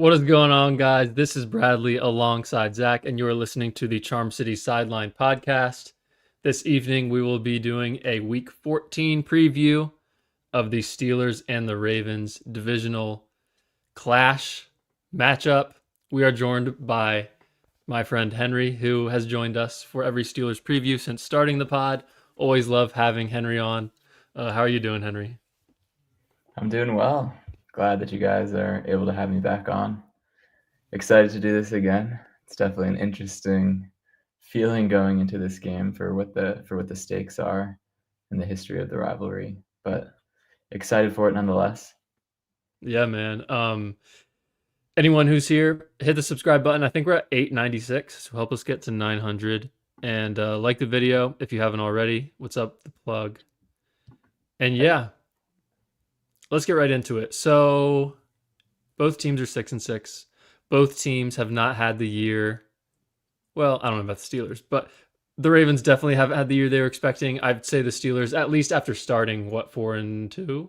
What is going on, guys? This is Bradley alongside Zach, and you're listening to the Charm City Sideline podcast. This evening, we will be doing a Week 14 preview of the Steelers and the Ravens divisional clash matchup. We are joined by my friend Henry, who has joined us for every Steelers preview since starting the pod. Always love having Henry on. How are you doing, Henry? I'm doing well. Glad that you guys are able to have me back on. Excited to do this again. It's definitely an interesting feeling going into this game for what the stakes are and the history of the rivalry, but excited for it nonetheless. Yeah, man. Anyone who's here, hit the subscribe button. I think we're at 896, so help us get to 900. And like the video if you haven't already. What's up, the plug? And yeah, let's get right into it. So both teams are 6-6. Both teams have not had the year. Well, I don't know about the Steelers, but the Ravens definitely haven't had the year they were expecting. I'd say the Steelers, at least after starting, 4-2?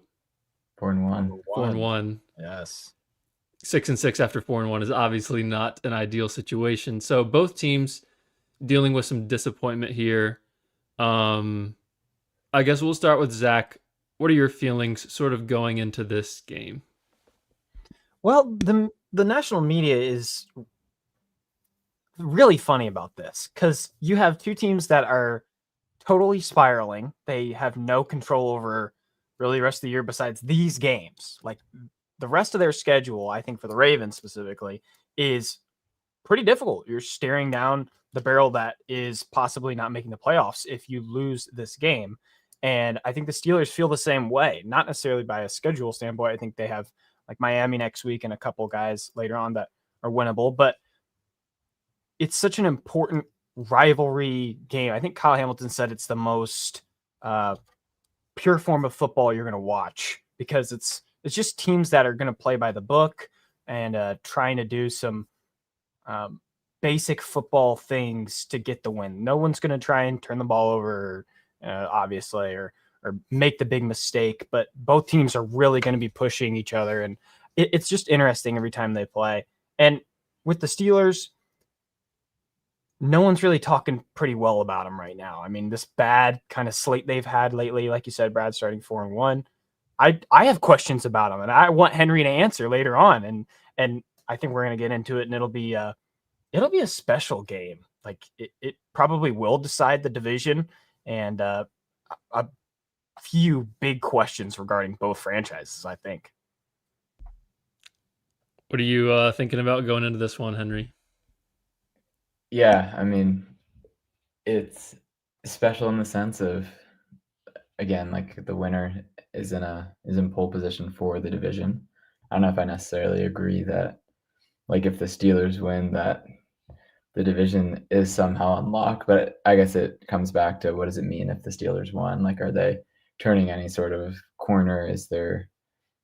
4-1. 4-1. Yes. 6-6 after 4-1 is obviously not an ideal situation. So both teams dealing with some disappointment here. I guess we'll start with Zach. What are your feelings sort of going into this game? Well, the national media is really funny about this because you have two teams that are totally spiraling. They have no control over really the rest of the year besides these games. Like the rest of their schedule, I think for the Ravens specifically, is pretty difficult. You're staring down the barrel that is possibly not making the playoffs if you lose this game. And I think the Steelers feel the same way, not necessarily by a schedule standpoint. I think they have like Miami next week and a couple guys later on that are winnable, but it's such an important rivalry game. I think Kyle Hamilton said it's the most pure form of football you're going to watch because it's just teams that are going to play by the book and trying to do some basic football things to get the win. No one's going to try and turn the ball over, obviously, or make the big mistake, but both teams are really going to be pushing each other. And it's just interesting every time they play. And with the Steelers, no one's really talking pretty well about them right now. I mean, this bad kind of slate they've had lately, like you said, Brad, starting 4-1. I have questions about them, and I want Henry to answer later on. And I think we're going to get into it, and it'll be a special game. Like it probably will decide the division, and a few big questions regarding both franchises, I think. What are you thinking about going into this one, Henry? Yeah, I mean, it's special in the sense of, again, like the winner is in pole position for the division. I don't know if I necessarily agree that, like, if the Steelers win, that the division is somehow unlocked, but I guess it comes back to what does it mean if the Steelers won? Like, are they turning any sort of corner? Is there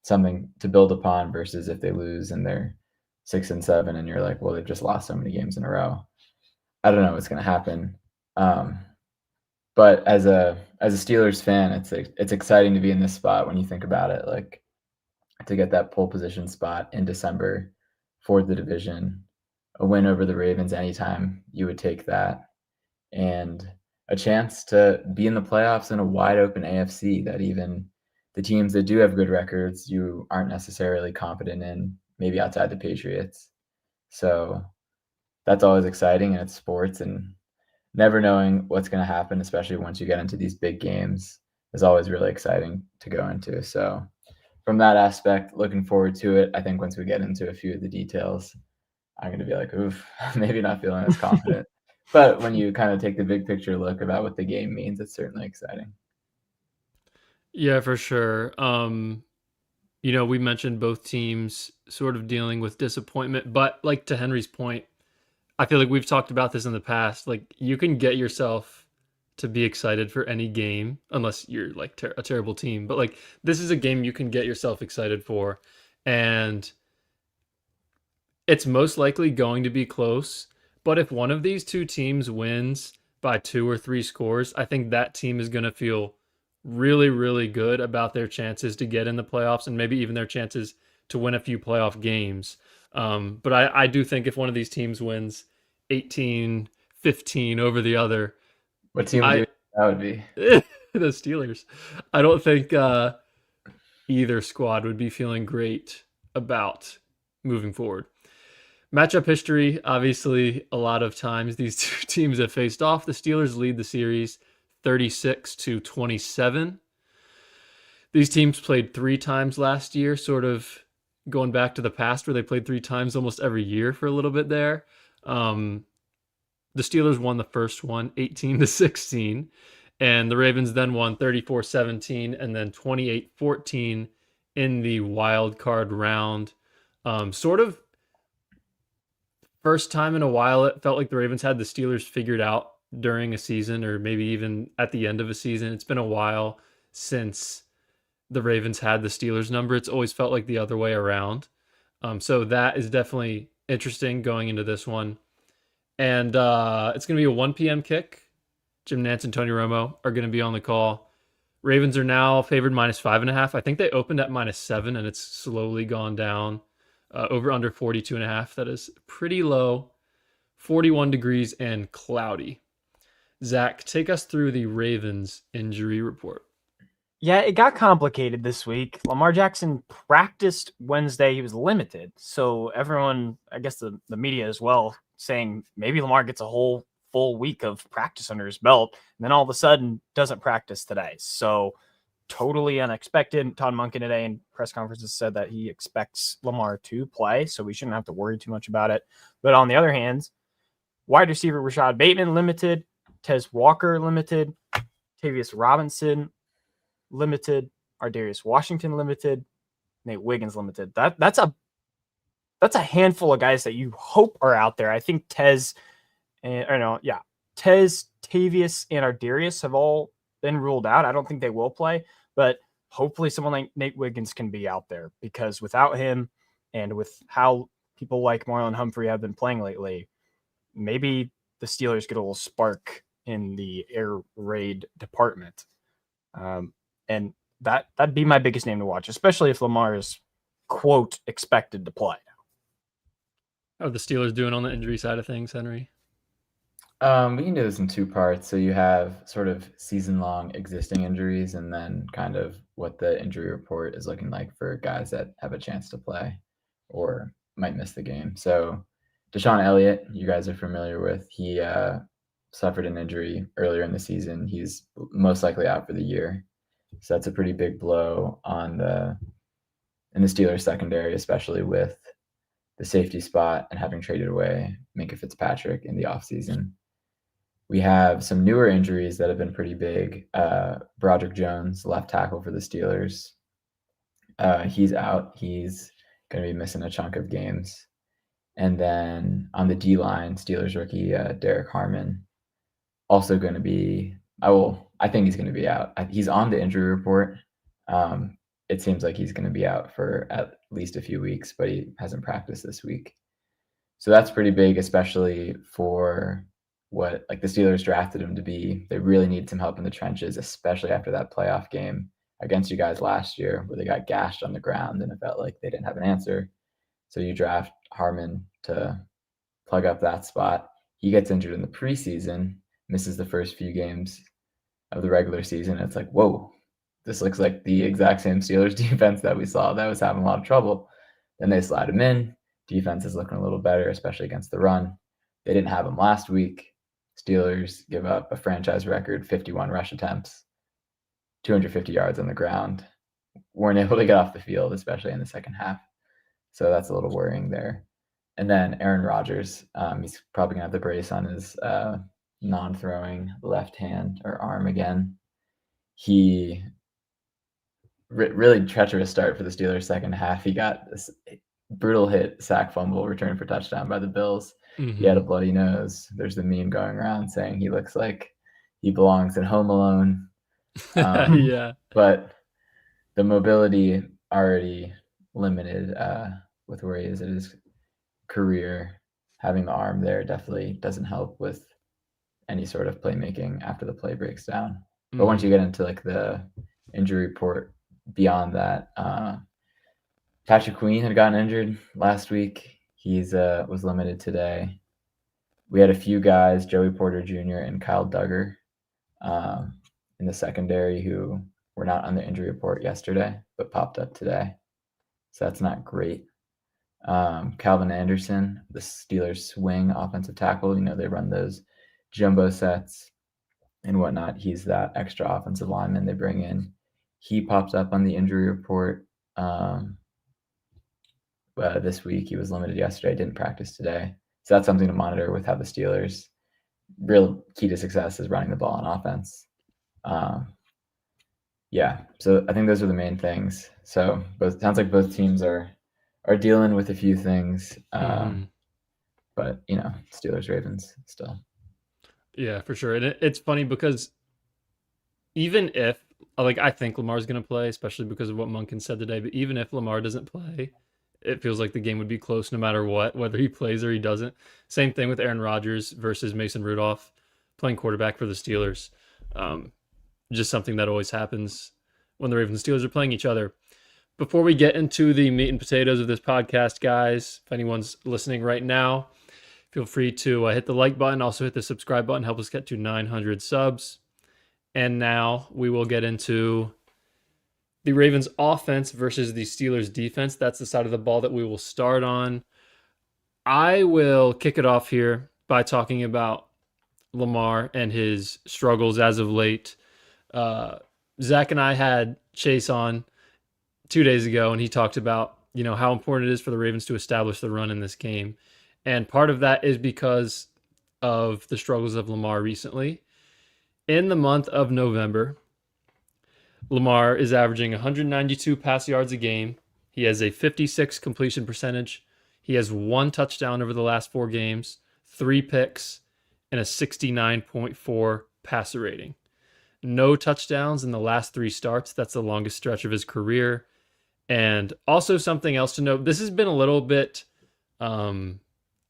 something to build upon versus if they lose and they're 6-7 and you're like, well, they've just lost so many games in a row. I don't know what's going to happen. But as a Steelers fan, it's exciting to be in this spot when you think about it, like to get that pole position spot in December for the division, a win over the Ravens anytime you would take that, and a chance to be in the playoffs in a wide open AFC that even the teams that do have good records you aren't necessarily confident in, maybe outside the Patriots. So that's always exciting, and it's sports, and never knowing what's going to happen, especially once you get into these big games, is always really exciting to go into. So from that aspect, looking forward to it. I think once we get into a few of the details, I'm going to be like, oof, maybe not feeling as confident. But when you kind of take the big picture look about what the game means, it's certainly exciting. Yeah, for sure. We mentioned both teams sort of dealing with disappointment, but like to Henry's point, I feel like we've talked about this in the past. Like you can get yourself to be excited for any game unless you're like a terrible team. But like this is a game you can get yourself excited for, and it's most likely going to be close. But if one of these two teams wins by 2 or 3 scores, I think that team is going to feel really, really good about their chances to get in the playoffs and maybe even their chances to win a few playoff games. But I do think if one of these teams wins 18-15 over the other, What team would I you that would be? the Steelers. I don't think either squad would be feeling great about moving forward. Matchup history, obviously, a lot of times these two teams have faced off. The Steelers lead the series 36-27. These teams played 3 times last year, sort of going back to the past where they played 3 times almost every year for a little bit there. The Steelers won the first one 18-16, and the Ravens then won 34-17 and then 28-14 in the wild card round. Sort of first time in a while it felt like the Ravens had the Steelers figured out during a season, or maybe even at the end of a season. It's been a while since the Ravens had the Steelers number. It's always felt like the other way around. So that is definitely interesting going into this one. And it's going to be a 1 p.m. kick. Jim Nantz and Tony Romo are going to be on the call. Ravens are now favored -5.5. I think they opened at -7, and it's slowly gone down. Over under 42.5. That is pretty low. 41 degrees and cloudy. Zach, take us through the Ravens injury report. Yeah, it got complicated this week. Lamar Jackson practiced Wednesday. He was limited. So everyone, I guess the media as well, saying maybe Lamar gets a whole full week of practice under his belt, and then all of a sudden doesn't practice today. So totally unexpected. Todd Monken today in press conferences said that he expects Lamar to play, so we shouldn't have to worry too much about it. But on the other hand, wide receiver Rashad Bateman limited, Tez Walker limited, Tavius Robinson limited, Ardarius Washington limited, Nate Wiggins limited. That's a handful of guys that you hope are out there. I think Tavius, and Ardarius have all been ruled out. I don't think they will play, but hopefully someone like Nate Wiggins can be out there, because without him and with how people like Marlon Humphrey have been playing lately, maybe the Steelers get a little spark in the air raid department. And that'd be my biggest name to watch, especially if Lamar is, quote, expected to play. How are the Steelers doing on the injury side of things, Henry? We can do this in 2 parts. So you have sort of season-long existing injuries, and then kind of what the injury report is looking like for guys that have a chance to play or might miss the game. So Deshaun Elliott, you guys are familiar with. He suffered an injury earlier in the season. He's most likely out for the year. So that's a pretty big blow in the Steelers secondary, especially with the safety spot and having traded away Minkah Fitzpatrick in the offseason. We have some newer injuries that have been pretty big. Broderick Jones, left tackle for the Steelers. He's out. He's going to be missing a chunk of games. And then on the D-line, Steelers rookie Derek Harmon, also going to be I think he's going to be out. He's on the injury report. It seems like he's going to be out for at least a few weeks, but he hasn't practiced this week. So that's pretty big, especially for what the Steelers drafted him to be. They really need some help in the trenches, especially after that playoff game against you guys last year where they got gashed on the ground and it felt like they didn't have an answer. So you draft Harmon to plug up that spot. He gets injured in the preseason, misses the first few games of the regular season. It's like, whoa, this looks like the exact same Steelers defense that we saw that was having a lot of trouble. Then they slide him in. Defense is looking a little better, especially against the run. They didn't have him last week. Steelers give up a franchise record 51 rush attempts, 250 yards on the ground. Weren't able to get off the field, especially in the second half. So that's a little worrying there. And then Aaron Rodgers, he's probably going to have the brace on his non-throwing left hand or arm again. He really treacherous start for the Steelers second half. He got this brutal hit, sack fumble, return for touchdown by the Bills. Mm-hmm. He had a bloody nose. There's the meme going around saying he looks like he belongs in Home Alone. Yeah. But the mobility already limited with where he is in his career. Having the arm there definitely doesn't help with any sort of playmaking after the play breaks down. But once you get into the injury report beyond that, Patrick Queen had gotten injured last week. He's was limited today. We had a few guys, Joey Porter Jr. and Kyle Duggar, in the secondary who were not on the injury report yesterday, but popped up today. So that's not great. Calvin Anderson, the Steelers swing offensive tackle, they run those jumbo sets and whatnot. He's that extra offensive lineman they bring in. He pops up on the injury report this week. He was limited yesterday, didn't practice today. So that's something to monitor with how the Steelers' real key to success is running the ball on offense. So I think those are the main things. So sounds like both teams are dealing with a few things. But Steelers Ravens still. Yeah, for sure. And it's funny because even if I think Lamar's going to play, especially because of what Monken said today, but even if Lamar doesn't play, it feels like the game would be close no matter what, whether he plays or he doesn't. Same thing with Aaron Rodgers versus Mason Rudolph playing quarterback for the Steelers. Just something that always happens when the Ravens and Steelers are playing each other. Before we get into the meat and potatoes of this podcast, guys, if anyone's listening right now, feel free to hit the like button. Also hit the subscribe button. Help us get to 900 subs. And now we will get into the Ravens offense versus the Steelers defense. That's the side of the ball that we will start on. I will kick it off here by talking about Lamar and his struggles as of late. Zach and I had Chase on 2 days ago, and he talked about, how important it is for the Ravens to establish the run in this game. And part of that is because of the struggles of Lamar recently. In the month of November, Lamar is averaging 192 pass yards a game. He has a 56 completion percentage. He has 1 touchdown over the last 4 games, 3 picks, and a 69.4 passer rating. No touchdowns in the last 3 starts. That's the longest stretch of his career. And also something else to note, this has been a little bit of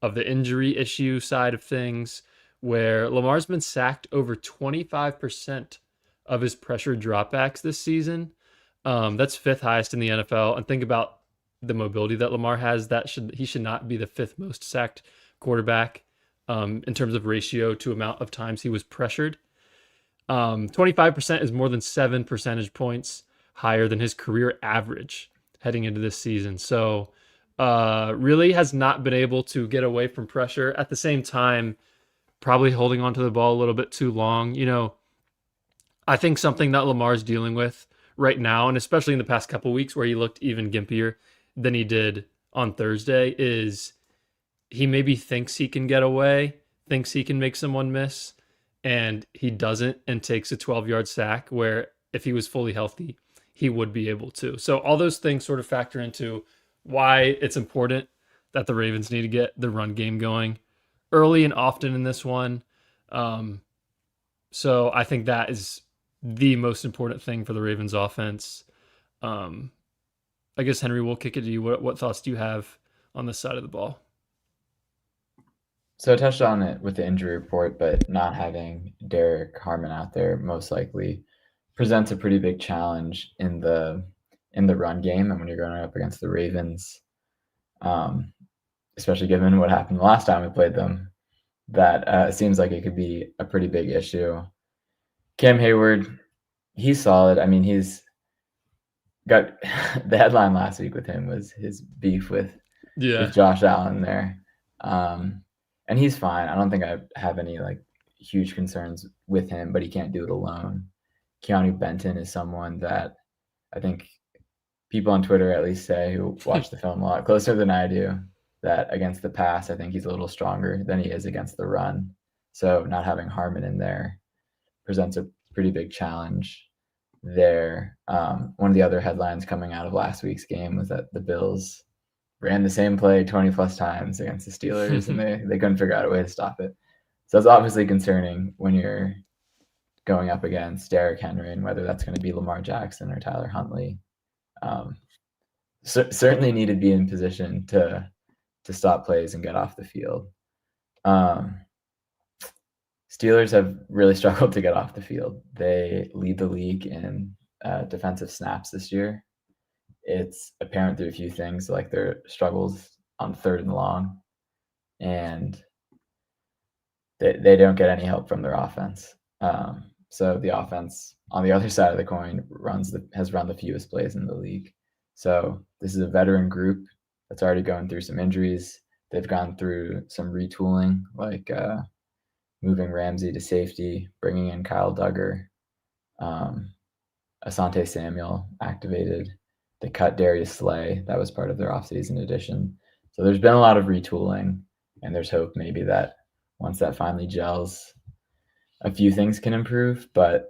the injury issue side of things, where Lamar's been sacked over 25% of his pressure dropbacks this season. That's 5th highest in the NFL. And think about the mobility that Lamar has. He should not be the 5th most sacked quarterback in terms of ratio to amount of times he was pressured. 25% is more than 7 percentage points higher than his career average heading into this season. So really has not been able to get away from pressure. At the same time, probably holding onto the ball a little bit too long. I think something that Lamar's dealing with right now, and especially in the past couple weeks where he looked even gimpier than he did on Thursday, is he maybe thinks he can get away, thinks he can make someone miss, and he doesn't, and takes a 12-yard sack where if he was fully healthy, he would be able to. So all those things sort of factor into why it's important that the Ravens need to get the run game going early and often in this one. So I think that is the most important thing for the Ravens offense. I guess, Henry, we'll kick it to you. What thoughts do you have on this side of the ball? So I touched on it with the injury report, but not having Derek Harmon out there most likely presents a pretty big challenge in the run game. And when you're going up against the Ravens, especially given what happened the last time we played them, that seems like it could be a pretty big issue. Cam Hayward, he's solid. I mean, he's got the headline last week with him was his beef with Josh Allen there. And he's fine. I don't think I have any huge concerns with him, but he can't do it alone. Keanu Benton is someone that I think people on Twitter at least say, who watch the film a lot closer than I do, that against the pass, I think he's a little stronger than he is against the run. So not having Harmon in there presents a pretty big challenge there. One of the other headlines coming out of last week's game was that the Bills ran the same play 20 plus times against the Steelers and they couldn't figure out a way to stop it. So it's obviously concerning when you're going up against Derrick Henry, and whether that's going to be Lamar Jackson or Tyler Huntley. Certainly need to be in position to stop plays and get off the field. Steelers have really struggled to get off the field. They lead the league in defensive snaps this year. It's apparent through a few things, like their struggles on 3rd and long, and they don't get any help from their offense. So the offense on the other side of the coin has run the fewest plays in the league. So this is a veteran group that's already going through some injuries. They've gone through some retooling, like moving Ramsey to safety, bringing in Kyle Duggar, Asante Samuel activated. They cut Darius Slay. That was part of their offseason addition. So there's been a lot of retooling, and there's hope maybe that once that finally gels, a few things can improve, but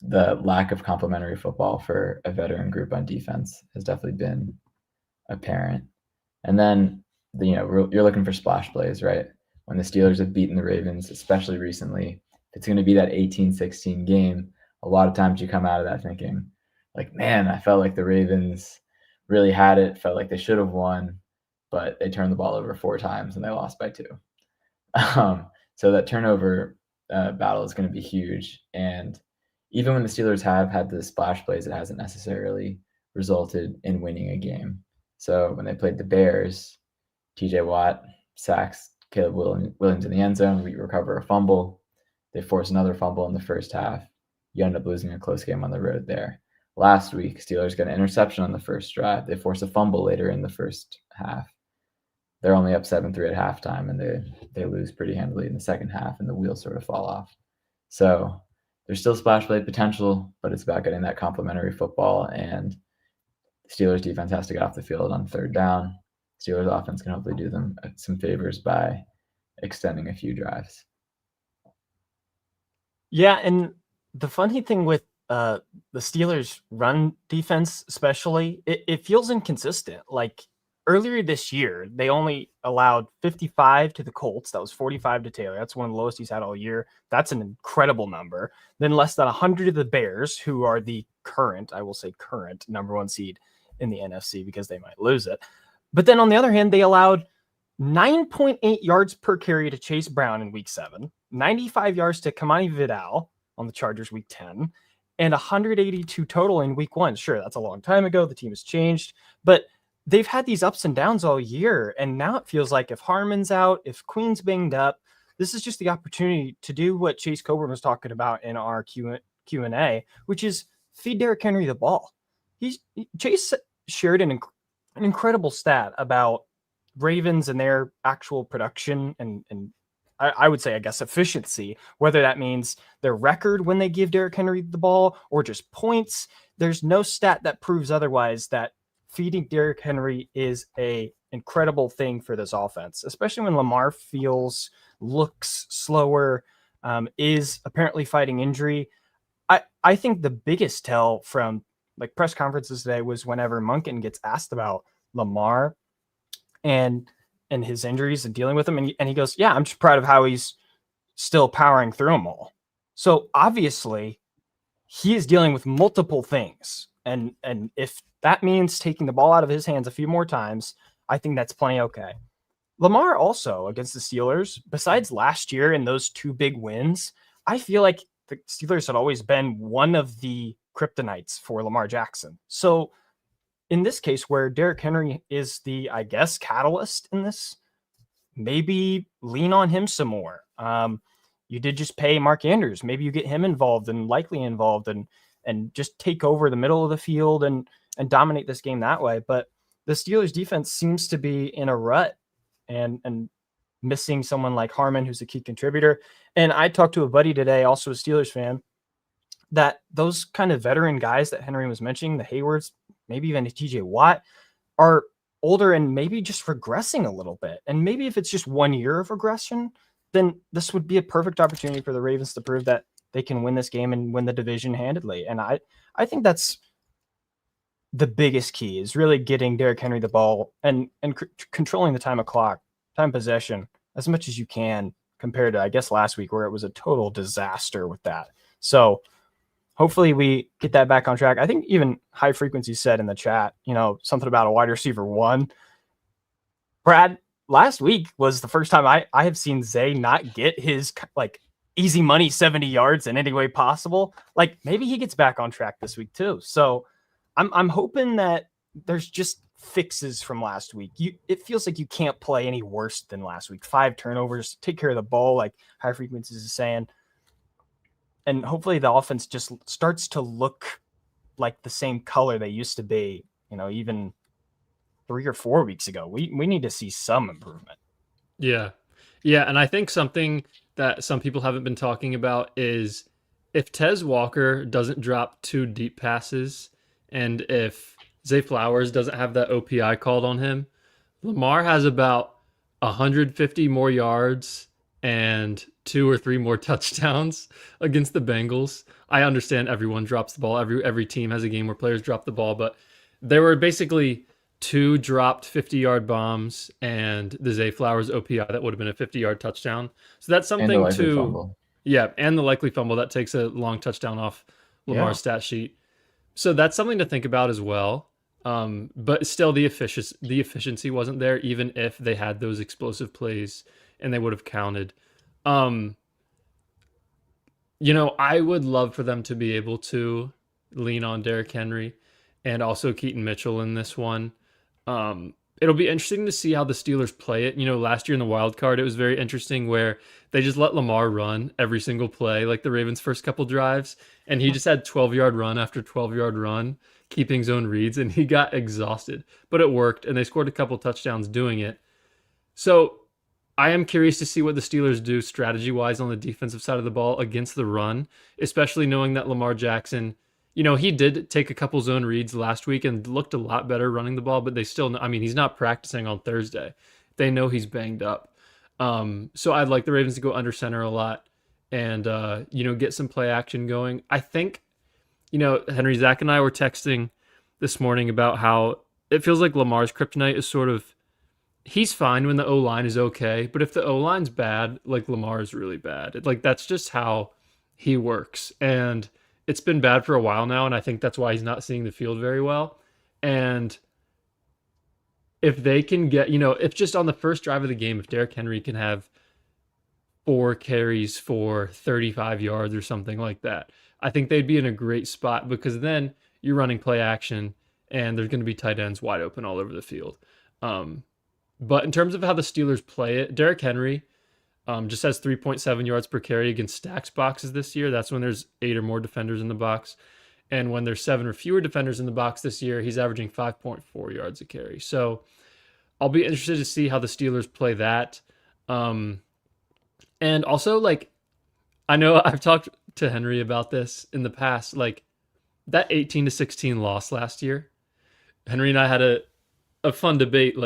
the lack of complementary football for a veteran group on defense has definitely been apparent. And then, you're looking for splash plays, right? When the Steelers have beaten the Ravens, especially recently, it's going to be that 18-16 game. A lot of times you come out of that thinking, like, man, I felt like the Ravens really had it, felt like they should have won, but they turned the ball over 4 times and they lost by 2. So that turnover battle is going to be huge. And even when the Steelers have had the splash plays, it hasn't necessarily resulted in winning a game. So when they played the Bears, TJ Watt sacks Caleb Williams in the end zone. We recover a fumble. They force another fumble in the first half. You end up losing a close game on the road there. Last week, Steelers got an interception on the first drive. They force a fumble later in the first half. They're only up 7-3 at halftime, and they lose pretty handily in the second half, and the wheels sort of fall off. So there's still splash play potential, but it's about getting that complementary football, and Steelers defense has to get off the field on 3rd down. Steelers offense can hopefully do them some favors by extending a few drives. Yeah, and the funny thing with the Steelers' run defense, especially, it feels inconsistent. Like earlier this year, they only allowed 55 to the Colts. That was 45 to Taylor. That's one of the lowest he's had all year. That's an incredible number. Then less than 100 to the Bears, who are the current number 1 seed in the NFC because they might lose it. But then on the other hand, they allowed 9.8 yards per carry to Chase Brown in week 7, 95 yards to Kamani Vidal on the Chargers week 10, and 182 total in week 1. Sure, that's a long time ago. The team has changed, but they've had these ups and downs all year. And now it feels like if Harmon's out, if Queen's banged up, this is just the opportunity to do what Chase Coburn was talking about in our Q&A, which is feed Derrick Henry the ball. Chase shared an incredible stat about Ravens and their actual production and I would say, I guess, efficiency, whether that means their record when they give Derrick Henry the ball or just points. There's no stat that proves otherwise that feeding Derrick Henry is a incredible thing for this offense, especially when Lamar looks slower, is apparently fighting injury. I think the biggest tell from like press conferences today was whenever Monken gets asked about Lamar and his injuries and dealing with them. And he goes, yeah, I'm just proud of how he's still powering through them all. So obviously he is dealing with multiple things. And if that means taking the ball out of his hands a few more times, I think that's plenty okay. Lamar also against the Steelers, besides last year and those 2 big wins, I feel like the Steelers had always been one of the kryptonites for Lamar Jackson. So in this case, where Derrick Henry is the, I guess, catalyst in this, maybe lean on him some more. You did just pay Mark Andrews. Maybe you get him involved and likely involved and just take over the middle of the field and dominate this game that way. But the Steelers defense seems to be in a rut and missing someone like Harmon, who's a key contributor. And I talked to a buddy today, also a Steelers fan, that those kind of veteran guys that Henry was mentioning, the Haywards, maybe even TJ Watt, are older and maybe just regressing a little bit. And maybe if it's just 1 year of regression, then this would be a perfect opportunity for the Ravens to prove that they can win this game and win the division handedly. And I think that's the biggest key, is really getting Derrick Henry the ball and controlling the time possession as much as you can, compared to, I guess, last week where it was a total disaster with that. So hopefully we get that back on track. I think even High Frequency said in the chat, something about a wide receiver 1. Brad, last week was the first time I have seen Zay not get his like easy money 70 yards in any way possible. Like maybe he gets back on track this week too. So I'm hoping that there's just fixes from last week. It feels like you can't play any worse than last week. 5 turnovers, take care of the ball, like High Frequencies is saying. And hopefully the offense just starts to look like the same color they used to be, even 3 or 4 weeks ago. We need to see some improvement. Yeah. Yeah, and I think something that some people haven't been talking about is if Tez Walker doesn't drop 2 deep passes and if Zay Flowers doesn't have that OPI called on him, Lamar has about 150 more yards and 2 or 3 more touchdowns against the Bengals. I understand everyone drops the ball. Every team has a game where players drop the ball, but there were basically 2 dropped 50-yard bombs and the Zay Flowers OPI that would have been a 50-yard touchdown. So that's And the something likely to fumble. yeah, and the likely fumble that takes a long touchdown off Lamar's stat sheet. So that's something to think about as well. But still, the efficiency wasn't there, even if they had those explosive plays and they would have counted. I would love for them to be able to lean on Derrick Henry and also Keaton Mitchell in this one. It'll be interesting to see how the Steelers play it. Last year in the wild card, it was very interesting where they just let Lamar run every single play, like the Ravens' first couple drives, and he just had 12-yard run after 12-yard run, keeping zone reads, and he got exhausted. But it worked, and they scored a couple touchdowns doing it. So I am curious to see what the Steelers do strategy-wise on the defensive side of the ball against the run, especially knowing that Lamar Jackson, he did take a couple zone reads last week and looked a lot better running the ball, but they still, he's not practicing on Thursday. They know he's banged up. So I'd like the Ravens to go under center a lot and, get some play action going. I think, Henry, Zach, and I were texting this morning about how it feels like Lamar's kryptonite is sort of, he's fine when the O-line is okay, but if the O-line's bad, like Lamar is really bad. That's just how he works. And it's been bad for a while now, and I think that's why he's not seeing the field very well. And if they can get, if just on the first drive of the game, if Derrick Henry can have 4 carries for 35 yards or something like that, I think they'd be in a great spot because then you're running play action and there's going to be tight ends wide open all over the field. But in terms of how the Steelers play it, Derrick Henry just has 3.7 yards per carry against stacks boxes this year. That's when there's 8 or more defenders in the box. And when there's 7 or fewer defenders in the box this year, he's averaging 5.4 yards a carry. So I'll be interested to see how the Steelers play that. And also, I know I've talked to Henry about this in the past, that 18-16 loss last year. Henry and I had a fun debate,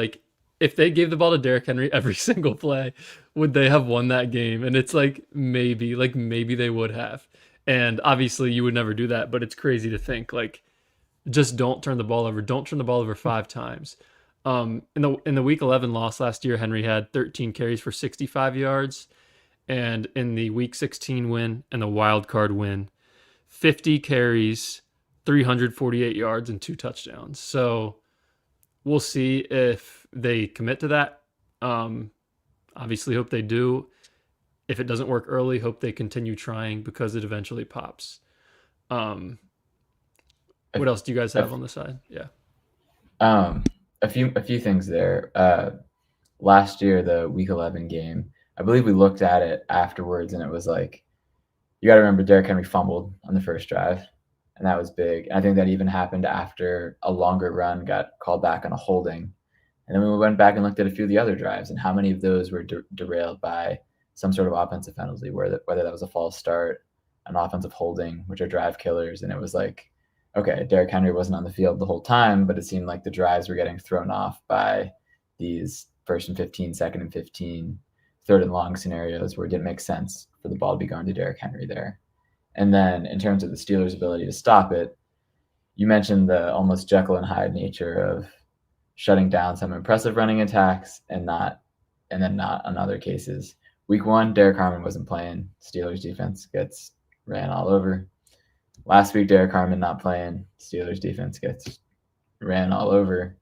if they gave the ball to Derrick Henry every single play, would they have won that game? And it's maybe they would have. And obviously you would never do that, but it's crazy to think just don't turn the ball over. Don't turn the ball over 5 times. In the week 11 loss last year, Henry had 13 carries for 65 yards. And in the week 16 win and the wild card win, 50 carries, 348 yards and 2 touchdowns. So we'll see if they commit to that. Obviously hope they do. If it doesn't work early, hope they continue trying because it eventually pops. What else do you guys have on the side? Yeah. A few things there. Last year, the week 11 game, I believe we looked at it afterwards and it was you got to remember Derrick Henry fumbled on the first drive. And that was big. And I think that even happened after a longer run got called back on a holding. And then we went back and looked at a few of the other drives and how many of those were derailed by some sort of offensive penalty, whether that was a false start, an offensive holding, which are drive killers. And it was okay, Derrick Henry wasn't on the field the whole time, but it seemed like the drives were getting thrown off by these 1st and 15, 2nd and 15, 3rd and long scenarios where it didn't make sense for the ball to be going to Derrick Henry there. And then in terms of the Steelers' ability to stop it, you mentioned the almost Jekyll and Hyde nature of shutting down some impressive running attacks and then not on other cases. Week 1, Derek Harmon wasn't playing. Steelers defense gets ran all over. Last week, Derek Harmon not playing. Steelers defense gets ran all over.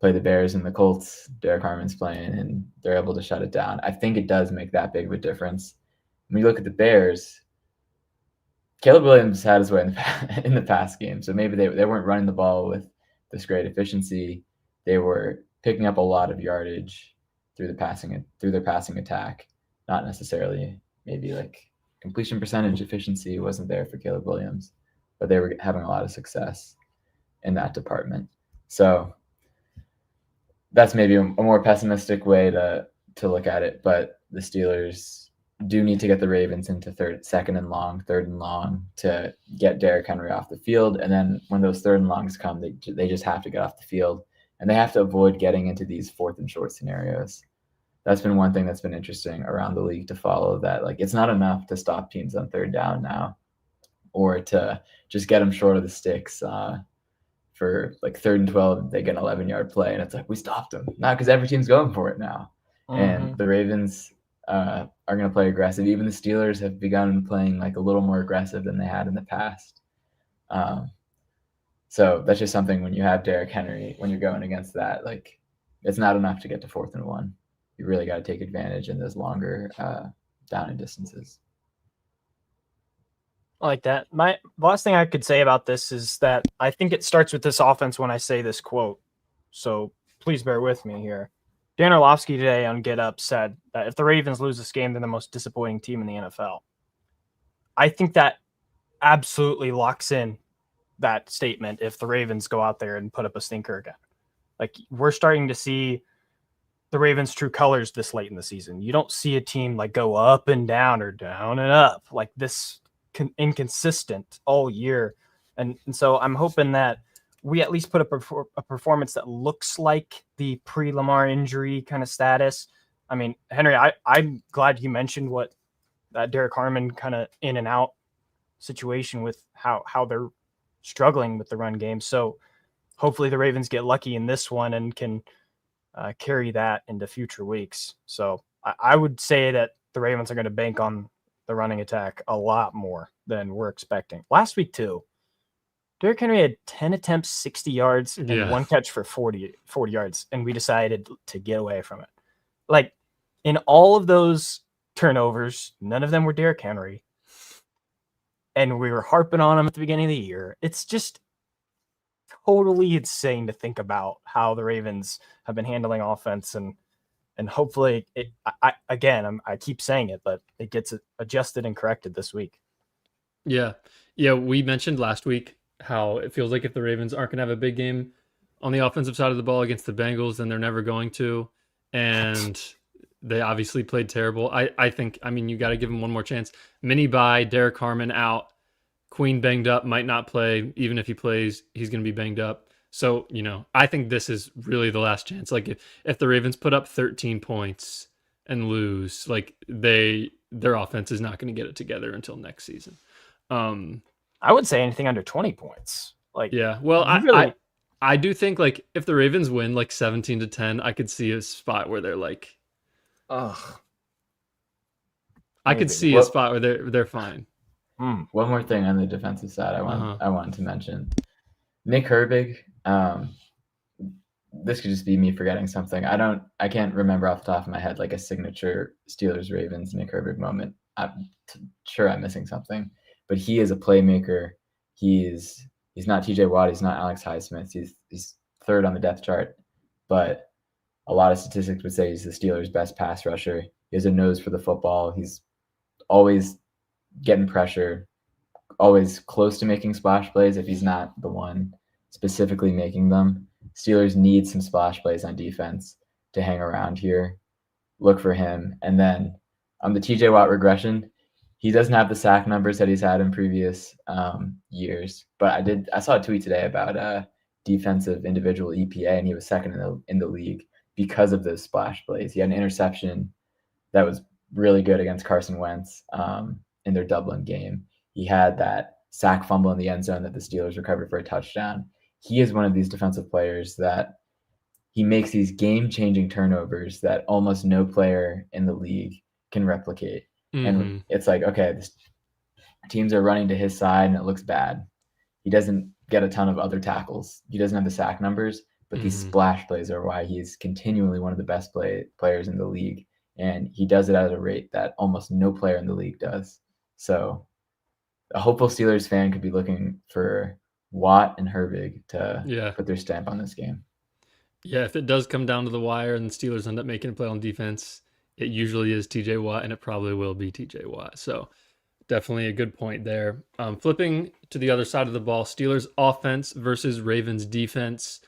Play the Bears and the Colts. Derek Harmon's playing, and they're able to shut it down. I think it does make that big of a difference. When you look at the Bears, Caleb Williams had his way in the pass game, so maybe they weren't running the ball with this great efficiency. they were picking up a lot of yardage through their passing attack. Not necessarily maybe like completion percentage efficiency wasn't there for Caleb Williams, but they were having a lot of success in that department. So that's maybe a more pessimistic way to look at it, but the Steelers do need to get the Ravens into third and long to get Derrick Henry off the field. And then when those third and longs come, they just have to get off the field, and they have to avoid getting into these fourth and short scenarios. That's been one thing that's been interesting around the league to follow, that like it's not enough to stop teams on third down now or to just get them short of the sticks. For like 3rd and 12, they get an 11-yard play, and it's like, we stopped them. Not because every team's going for it now. And the Ravens are going to play aggressive. Even the Steelers have begun playing like a little more aggressive than they had in the past. So that's just something when you have Derrick Henry, when you're going against that, like it's not enough to get to 4th and 1. You really got to take advantage in those longer down and distances. I like that. The last thing I could say about this is that I think it starts with this offense when I say this quote. So please bear with me here. Dan Orlovsky today on Get Up said that if the Ravens lose this game, they're the most disappointing team in the NFL. I think that absolutely locks in that statement if the Ravens go out there and put up a stinker again. Like, we're starting to see the Ravens' true colors this late in the season. You don't see a team like go up and down or down and up like this, inconsistent all year. And so I'm hoping that we at least put up a performance that looks like the pre-Lamar injury kind of status. I mean, Henry, I'm glad you mentioned what that Derek Harmon kind of in and out situation with how they're struggling with the run game. So hopefully the Ravens get lucky in this one and can carry that into future weeks. So I would say that the Ravens are going to bank on the running attack a lot more than we're expecting. Last week too, Derrick Henry had 10 attempts, 60 yards, and one catch for 40 yards, and we decided to get away from it. Like, in all of those turnovers, none of them were Derrick Henry, and we were harping on him at the beginning of the year. It's just totally insane to think about how the Ravens have been handling offense, and hopefully, I keep saying it, but it gets adjusted and corrected this week. Yeah. We mentioned last week how it feels like if the Ravens aren't going to have a big game on the offensive side of the ball against the Bengals, then they're never going to. And they obviously played terrible. I think, you got to give them one more chance. Mini bye, Derek Harmon out, Queen banged up, might not play. Even if he plays, he's going to be banged up. So, I think this is really the last chance. Like, if the Ravens put up 13 points and lose, like, their offense is not going to get it together until next season. I would say anything under 20 points. Like, yeah, well, I do think, like, if the Ravens win like 17-10, I could see a spot where they're like, ugh. I could see a spot where they're fine. One more thing on the defensive side I wanted to mention. Nick Herbig, this could just be me forgetting something. I can't remember off the top of my head like a signature Steelers-Ravens Nick Herbig moment. I'm sure I'm missing something, but he is a playmaker. He's not TJ Watt. He's not Alex Highsmith. He's 3rd on the depth chart, but a lot of statistics would say he's the Steelers' best pass rusher. He has a nose for the football. He's always getting pressure, always close to making splash plays if he's not the one specifically making them. Steelers need some splash plays on defense to hang around here. Look for him. And then on the TJ Watt regression, he doesn't have the sack numbers that he's had in previous years. But I saw a tweet today about defensive individual EPA, and he was 2nd in the league because of those splash plays. He had an interception that was really good against Carson Wentz in their Dublin game. He had that sack fumble in the end zone that the Steelers recovered for a touchdown. He is one of these defensive players that he makes these game-changing turnovers that almost no player in the league can replicate. Mm-hmm. And it's like, okay, teams are running to his side and it looks bad. He doesn't get a ton of other tackles. He doesn't have the sack numbers, but these splash plays are why he's continually one of the best players in the league. And he does it at a rate that almost no player in the league does. So a hopeful Steelers fan could be looking for Watt and Herbig to put their stamp on this game. Yeah, if it does come down to the wire and the Steelers end up making a play on defense, it usually is TJ Watt, and it probably will be TJ Watt. So definitely a good point there. Flipping to the other side of the ball, Steelers offense versus Ravens defense.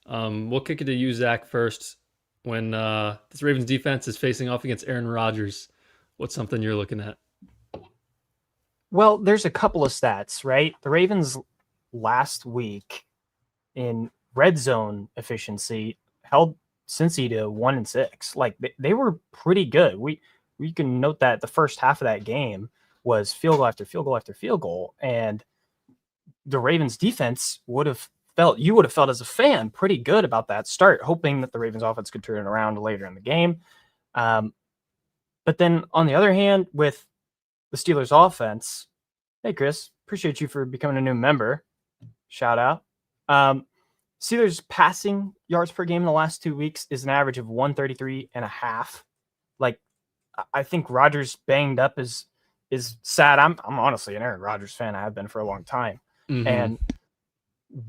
We'll kick it to you, Zach, first. When this Ravens defense is facing off against Aaron Rodgers, what's something you're looking at? Well, there's a couple of stats, right? The Ravens last week in red zone efficiency held Cincy to 1-6. Like they were pretty good. We can note that the first half of that game was field goal after field goal after field goal, and the Ravens defense would have felt as a fan pretty good about that start, hoping that the Ravens offense could turn it around later in the game. But then on the other hand, with the Steelers offense, hey Chris, appreciate you for becoming a new member. Shout out. Steelers passing yards per game in the last 2 weeks is an average of 133.5. Like, I think Rodgers banged up is sad. I'm honestly an Aaron Rodgers fan. I have been for a long time. Mm-hmm. And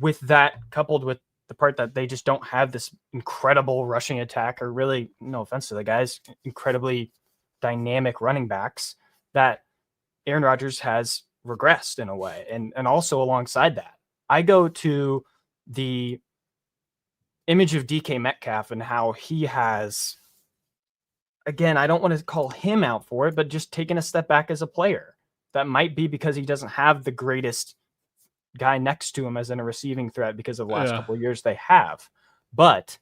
with that, coupled with the part that they just don't have this incredible rushing attack, or really, no offense to the guys, incredibly dynamic running backs, that Aaron Rodgers has regressed in a way. And also alongside that, I go to the image of DK Metcalf and how he has, again, I don't want to call him out for it, but just taking a step back as a player. That might be because he doesn't have the greatest guy next to him as in a receiving threat because of the last couple of years they have. But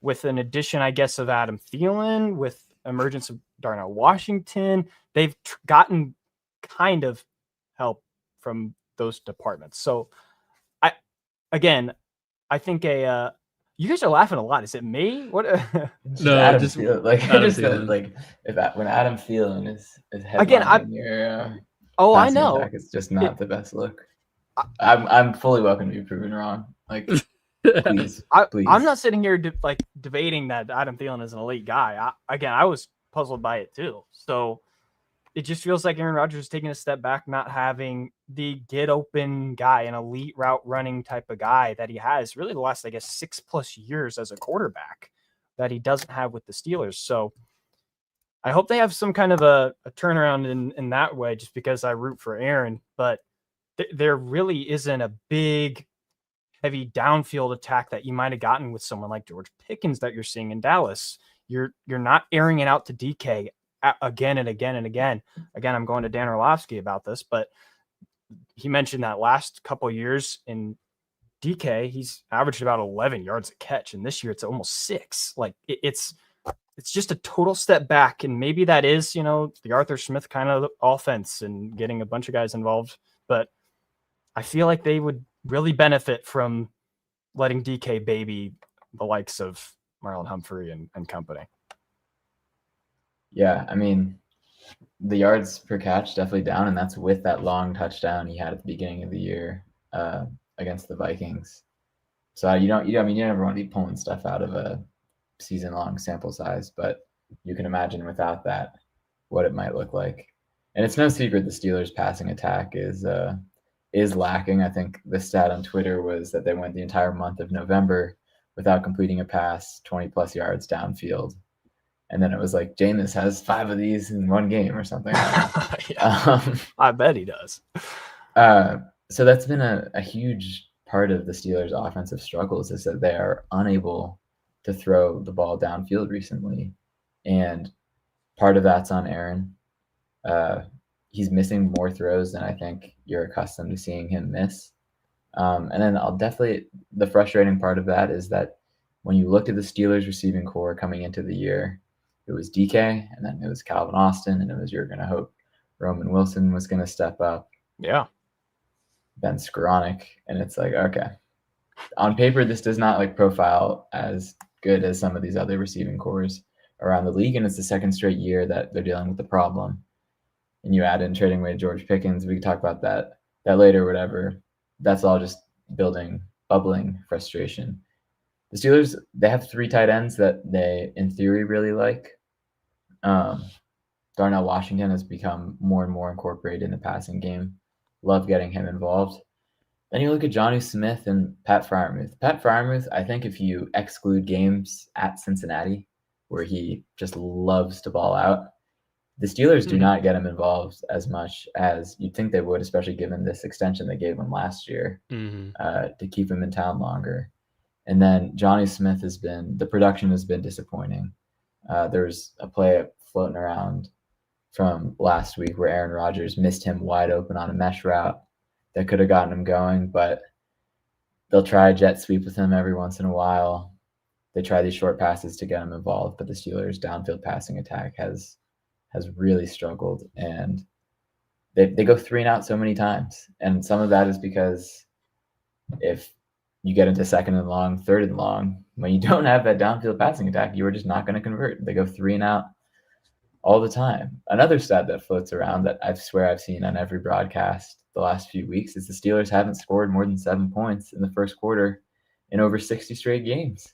with an addition, I guess, of Adam Thielen, with emergence of Darnell Washington, they've gotten kind of help from those departments. So I think you guys are laughing a lot. Is it me? What? No, Adam just Thielen. Like, Adam just Thielen. Like when Adam Thielen is Again, headlining your I know attack, it's just not the best look. I'm fully welcome to be proven wrong. Like, please. I'm not sitting here debating that Adam Thielen is an elite guy. I was puzzled by it too. So it just feels like Aaron Rodgers is taking a step back, not having the get open guy, an elite route running type of guy that he has really the last, I guess, 6+ years as a quarterback that he doesn't have with the Steelers. So I hope they have some kind of a turnaround in that way, just because I root for Aaron. But there really isn't a big, heavy downfield attack that you might have gotten with someone like George Pickens that you're seeing in Dallas. You're not airing it out to DK again and again and again. Again, I'm going to Dan Orlovsky about this, but he mentioned that last couple of years in DK, he's averaged about 11 yards a catch, and this year it's almost 6. Like it's just a total step back, and maybe that is, the Arthur Smith kind of offense and getting a bunch of guys involved, but I feel like they would really benefit from letting DK baby the likes of Marlon Humphrey and company. Yeah, I mean, the yards per catch definitely down, and that's with that long touchdown he had at the beginning of the year against the Vikings. So you never want to be pulling stuff out of a season-long sample size, but you can imagine without that what it might look like. And it's no secret the Steelers' passing attack is lacking. I think the stat on Twitter was that they went the entire month of November without completing a pass 20+ yards downfield. And then it was like, Jameis has 5 of these in one game or something. I bet he does. So that's been a huge part of the Steelers' offensive struggles, is that they are unable to throw the ball downfield recently. And part of that's on Aaron. He's missing more throws than I think you're accustomed to seeing him miss. And then the frustrating part of that is that when you looked at the Steelers receiving core coming into the year, it was DK, and then it was Calvin Austin, and it was, you're going to hope Roman Wilson was going to step up. Yeah. Ben Skoranek. And it's like, okay, on paper, this does not profile as good as some of these other receiving cores around the league. And it's the second straight year that they're dealing with the problem. And you add in trading away George Pickens. We can talk about that later, whatever. That's all just bubbling frustration. The Steelers, they have 3 tight ends that they, in theory, really like. Darnell Washington has become more and more incorporated in the passing game. Love getting him involved. Then you look at Johnny Smith and Pat Freiermuth. Pat Freiermuth, I think if you exclude games at Cincinnati, where he just loves to ball out, the Steelers do not get him involved as much as you'd think they would, especially given this extension they gave him last year to keep him in town longer. And then Johnny Smith the production has been disappointing. There's a play floating around from last week where Aaron Rodgers missed him wide open on a mesh route that could have gotten him going, but they'll try a jet sweep with him every once in a while. They try these short passes to get him involved, but the Steelers' downfield passing attack has really struggled, and they go 3 and out so many times. And some of that is because if you get into 2nd and long, 3rd and long, when you don't have that downfield passing attack, you are just not going to convert. They go 3 and out all the time. Another stat that floats around that I swear I've seen on every broadcast the last few weeks is the Steelers haven't scored more than 7 points in the first quarter in over 60 straight games.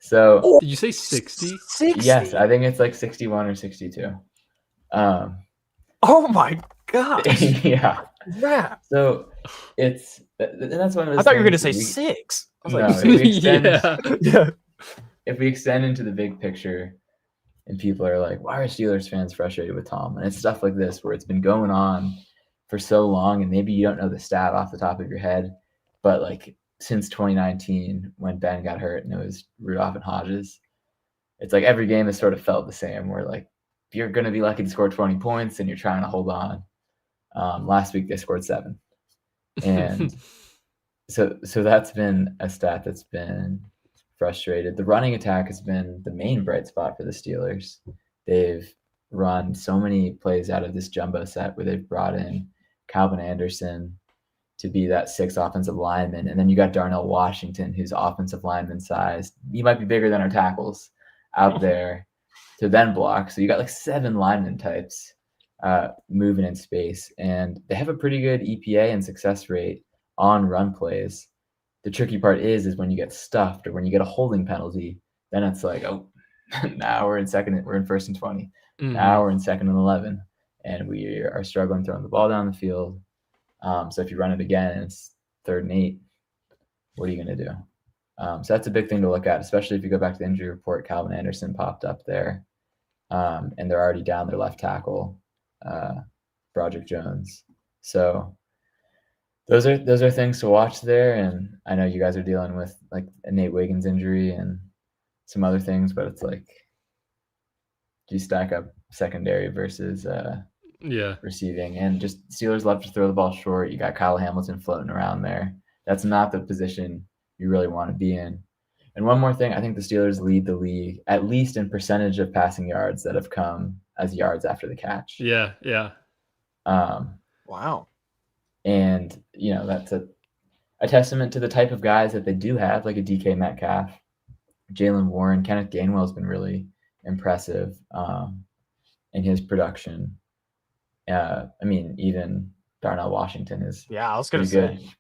So did you say 60? 60? Yes, I think it's like 61 or 62. Oh my god! Yeah. Yeah. So that's one of those. I thought you were going to things say 6. I was No, like, if we extend into the big picture, and people are like, why are Steelers fans frustrated with Tom? And it's stuff like this where it's been going on for so long, and maybe you don't know the stat off the top of your head, but like since 2019 when Ben got hurt and it was Rudolph and Hodges, it's like every game has sort of felt the same, where like you're going to be lucky to score 20 points and you're trying to hold on. Last week they scored 7. And so that's been a stat that's been frustrated. The running attack has been the main bright spot for the Steelers. They've run so many plays out of this jumbo set where they've brought in Calvin Anderson to be that 6th offensive lineman. And then you got Darnell Washington, who's offensive lineman size. He might be bigger than our tackles out there to then block. So you got like 7 lineman types moving in space. And they have a pretty good EPA and success rate on run plays. The tricky part is when you get stuffed or when you get a holding penalty, then it's like, oh, now we're in 1st and 20. Now we're in 2nd and 11, and we are struggling throwing the ball down the field. So if you run it again and it's 3rd and 8, what are you going to do? So that's a big thing to look at, especially if you go back to the injury report. Calvin Anderson popped up there, and they're already down their left tackle, Broderick Jones. So those are things to watch there. And I know you guys are dealing with like a Nate Wiggins injury and some other things, but it's like, do you stack up secondary versus receiving? And just Steelers love to throw the ball short. You got Kyle Hamilton floating around there. That's not the position you really want to be in. And one more thing, I think the Steelers lead the league, at least in percentage of passing yards that have come as yards after the catch. Yeah. Wow. And, that's a testament to the type of guys that they do have, like a DK Metcalf, Jalen Warren. Kenneth Gainwell has been really impressive in his production. Even Darnell Washington is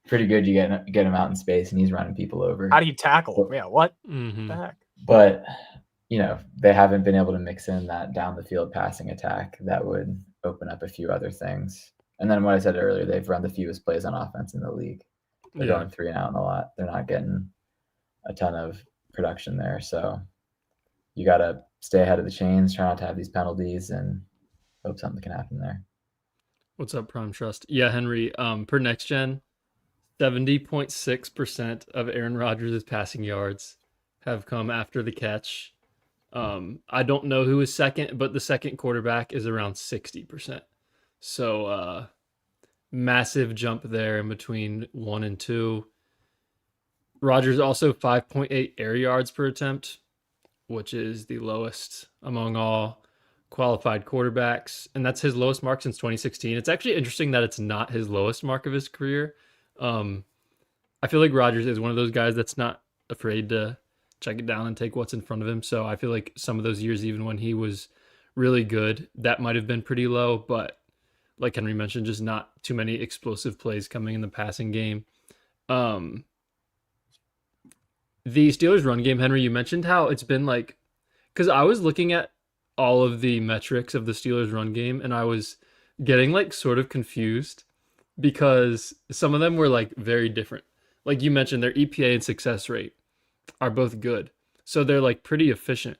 pretty good. You get him out in space and he's running people over. How do you tackle? Yeah, what the heck? But they haven't been able to mix in that down the field passing attack that would open up a few other things. And then what I said earlier, they've run the fewest plays on offense in the league. They're going 3 and out in a lot. They're not getting a ton of production there. So you got to stay ahead of the chains, try not to have these penalties, and hope something can happen there. What's up, Prime Trust? Yeah, Henry, per Next Gen, 70.6% of Aaron Rodgers' passing yards have come after the catch. I don't know who is second, but the second quarterback is around 60%. So massive jump there in between 1 and 2. Rodgers also 5.8 air yards per attempt, which is the lowest among all qualified quarterbacks. And that's his lowest mark since 2016. It's actually interesting that it's not his lowest mark of his career. I feel like Rodgers is one of those guys that's not afraid to check it down and take what's in front of him. So I feel like some of those years, even when he was really good, that might have been pretty low. But like Henry mentioned, just not too many explosive plays coming in the passing game. The Steelers run game, Henry, you mentioned how it's been like, because I was looking at all of the metrics of the Steelers run game and I was getting like sort of confused. because some of them were like very different. Like you mentioned, their EPA and success rate are both good. So they're like pretty efficient,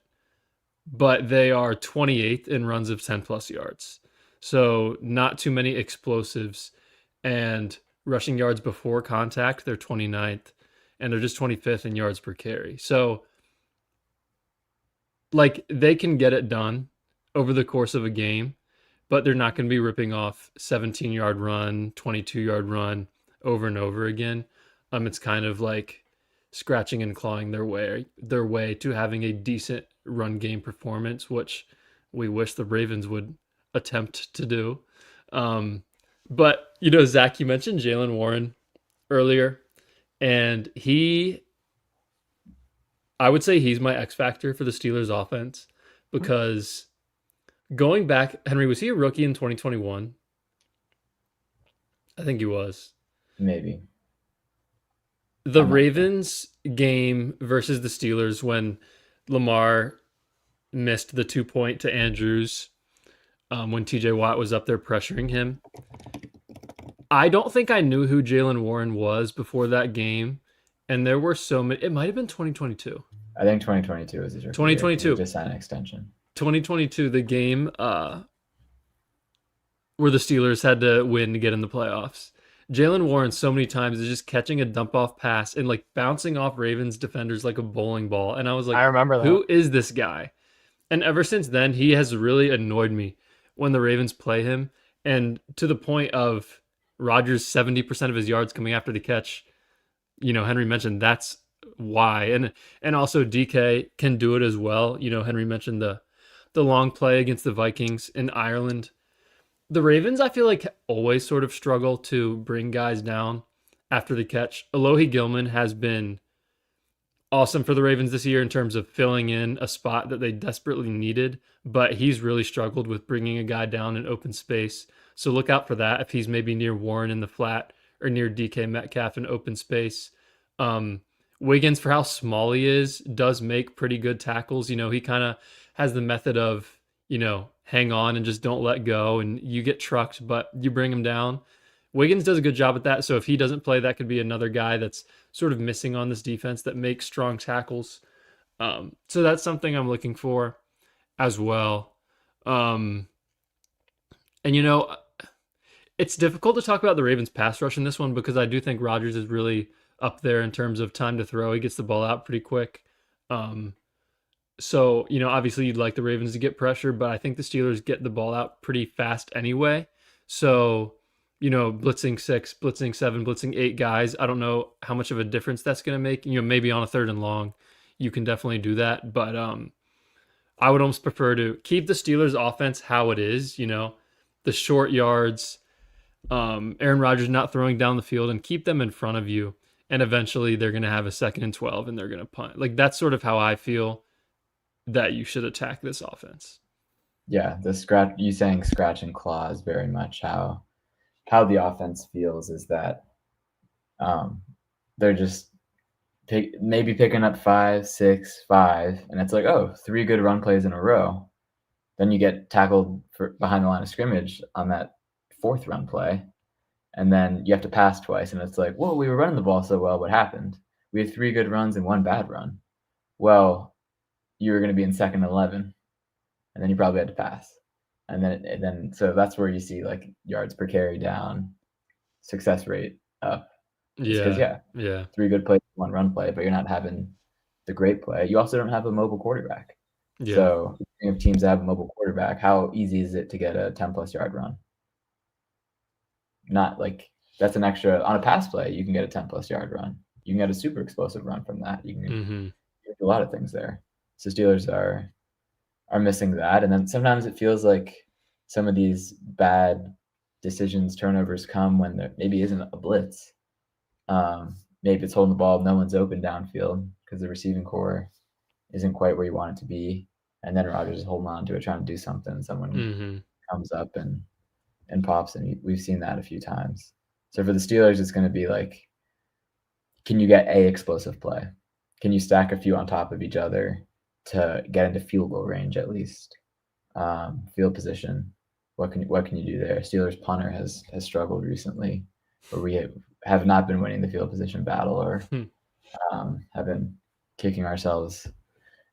but they are 28th in runs of 10 plus yards. So not too many explosives, and rushing yards before contact, they're 29th, and they're just 25th in yards per carry. So like they can get it done over the course of a game, but they're not going to be ripping off 17-yard run, 22-yard run over and over again. It's kind of like scratching and clawing their way to having a decent run game performance, which we wish the Ravens would attempt to do. But Zach, you mentioned Jaylen Warren earlier, and I would say he's my X factor for the Steelers offense because going back, Henry, was he a rookie in 2021? I think he was. Maybe. The Ravens game versus the Steelers when Lamar missed the 2-point to Andrews when TJ Watt was up there pressuring him. I don't think I knew who Jaylen Warren was before that game. And there were so many. It might have been 2022. I think 2022 was his rookie 2022. year. He just signed an extension. 2022, the game where the Steelers had to win to get in the playoffs. Jaylen Warren so many times is just catching a dump off pass and like bouncing off Ravens defenders like a bowling ball. And I was like, I remember that. Who is this guy? And ever since then, he has really annoyed me when the Ravens play him. And to the point of Rodgers 70% of his yards coming after the catch. Henry mentioned that's why. And also DK can do it as well. Henry mentioned the long play against the Vikings in Ireland. The Ravens, I feel like, always sort of struggle to bring guys down after the catch. Alohi Gilman has been awesome for the Ravens this year in terms of filling in a spot that they desperately needed, but he's really struggled with bringing a guy down in open space. So look out for that if he's maybe near Warren in the flat or near DK Metcalf in open space. Wiggins, for how small he is, does make pretty good tackles. He kind of has the method of, hang on and just don't let go, and you get trucked, but you bring him down. Wiggins does a good job at that. So if he doesn't play, that could be another guy that's sort of missing on this defense that makes strong tackles. So that's something I'm looking for as well. And it's difficult to talk about the Ravens pass rush in this one because I do think Rodgers is really up there in terms of time to throw. He gets the ball out pretty quick. So, obviously you'd like the Ravens to get pressure, but I think the Steelers get the ball out pretty fast anyway. So, blitzing 6, blitzing 7, blitzing 8 guys, I don't know how much of a difference that's going to make. Maybe on a 3rd and long, you can definitely do that. But I would almost prefer to keep the Steelers offense how it is, the short yards, Aaron Rodgers not throwing down the field, and keep them in front of you. And eventually they're going to have a 2nd and 12 and they're going to punt. Like that's sort of how I feel that you should attack this offense. Yeah, you saying scratch and claw is very much how the offense feels, is that they're just maybe picking up 5, 6, 5, and it's like, 3 good run plays in a row. Then you get tackled behind the line of scrimmage on that 4th run play, and then you have to pass twice, and it's like, whoa, we were running the ball so well. What happened? We had 3 good runs and 1 bad run. Well, you were going to be in 2nd and 11, and then you probably had to pass. And then so that's where you see like yards per carry down, success rate up. Because 3 good plays, 1 run play, but you're not having the great play. You also don't have a mobile quarterback. Yeah. So if teams have a mobile quarterback, how easy is it to get a 10-plus yard run? Not like that's an extra on a pass play. You can get a 10-plus yard run. You can get a super explosive run from that. You can do a lot of things there. So Steelers are missing that, and then sometimes it feels like some of these bad decisions, turnovers come when there maybe isn't a blitz. Maybe it's holding the ball, no one's open downfield because the receiving core isn't quite where you want it to be, and then Rodgers is holding on to it, trying to do something. Someone comes up and pops, and we've seen that a few times. So for the Steelers, it's going to be like, can you get a explosive play? Can you stack a few on top of each other to get into field goal range at least? Field position, what can you do there? Steelers punter has struggled recently, where we have not been winning the field position battle, or have been kicking ourselves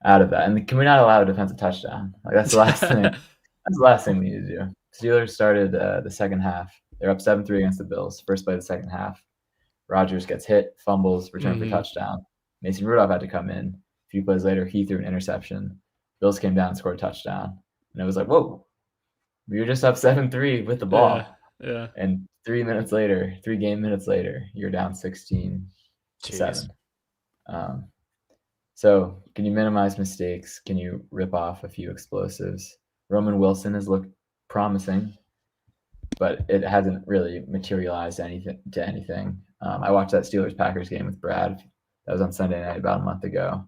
out of that. And can we not allow a defensive touchdown? Like, that's the last thing. That's the last thing we need to do. Steelers started the second half. They're up 7-3 against the Bills. First play of the second half. Rodgers gets hit, fumbles, return for touchdown. Mason Rudolph had to come in. A few plays later, he threw an interception. Bills came down and scored a touchdown. And it was like, whoa, we were just up 7-3 with the ball. Yeah. And 3 game minutes later, you're down 16-7. So can you minimize mistakes? Can you rip off a few explosives? Roman Wilson has looked promising, but it hasn't really materialized anything. I watched that Steelers-Packers game with Brad. That was on Sunday night about a month ago.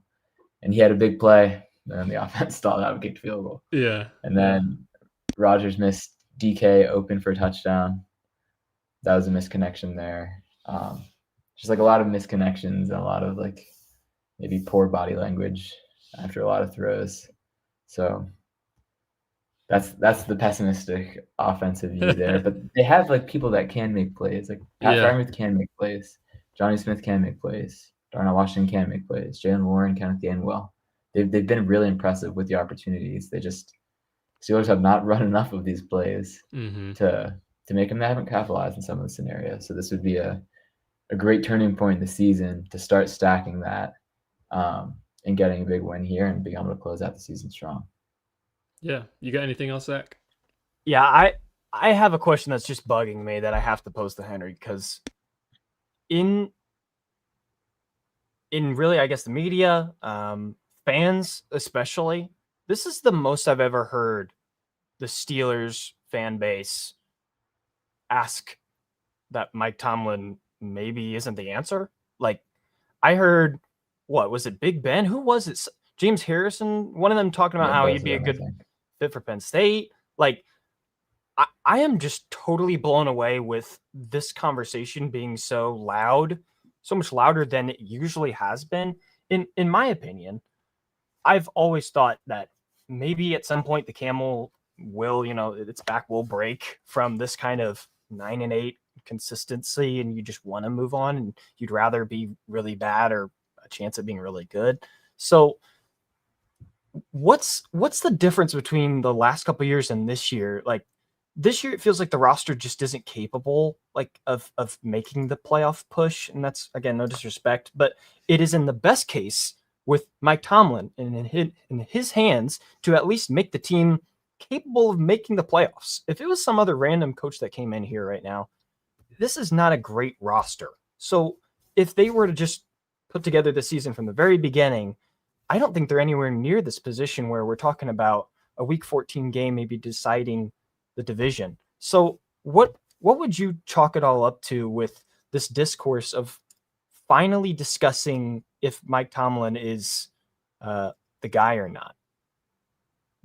And he had a big play, and then the offense stalled out and kicked a field goal. Yeah. And then Rodgers missed DK open for a touchdown. That was a misconnection there. Just like a lot of misconnections and a lot of like maybe poor body language after a lot of throws. So that's the pessimistic offensive view there. But they have like people that can make plays. Like Pat Freiermuth can make plays. Johnny Smith can make plays. Darnell Washington can make plays. Jalen Warren, Kenneth Gainwell. They've been really impressive with the opportunities. Steelers have not run enough of these plays to make them. They haven't capitalized in some of the scenarios. So this would be a great turning point in the season to start stacking that and getting a big win here and being able to close out the season strong. Yeah. You got anything else, Zach? Yeah, I have a question that's just bugging me that I have to pose to Henry, because in really, I guess, the media, fans especially, this is the most I've ever heard the Steelers fan base ask that Mike Tomlin maybe isn't the answer. Like, I heard, what was it, Big Ben? Who was it? James Harrison? One of them talking about how he'd be a good fit for Penn State. Like, I am just totally blown away with this conversation being so loud, so much louder than it usually has been. In my opinion, I've always thought that maybe at some point the camel will, its back will break from this kind of 9-8 consistency, and you just want to move on, and you'd rather be really bad or a chance at being really good. So what's the difference between the last couple of years and this year? Like, this year, it feels like the roster just isn't capable, like, of making the playoff push. And that's, again, no disrespect, but it is in the best case with Mike Tomlin and in his hands to at least make the team capable of making the playoffs. If it was some other random coach that came in here right now, this is not a great roster. So if they were to just put together the season from the very beginning, I don't think they're anywhere near this position where we're talking about a Week 14 game maybe deciding the division. So what would you chalk it all up to with this discourse of finally discussing if Mike Tomlin is the guy or not?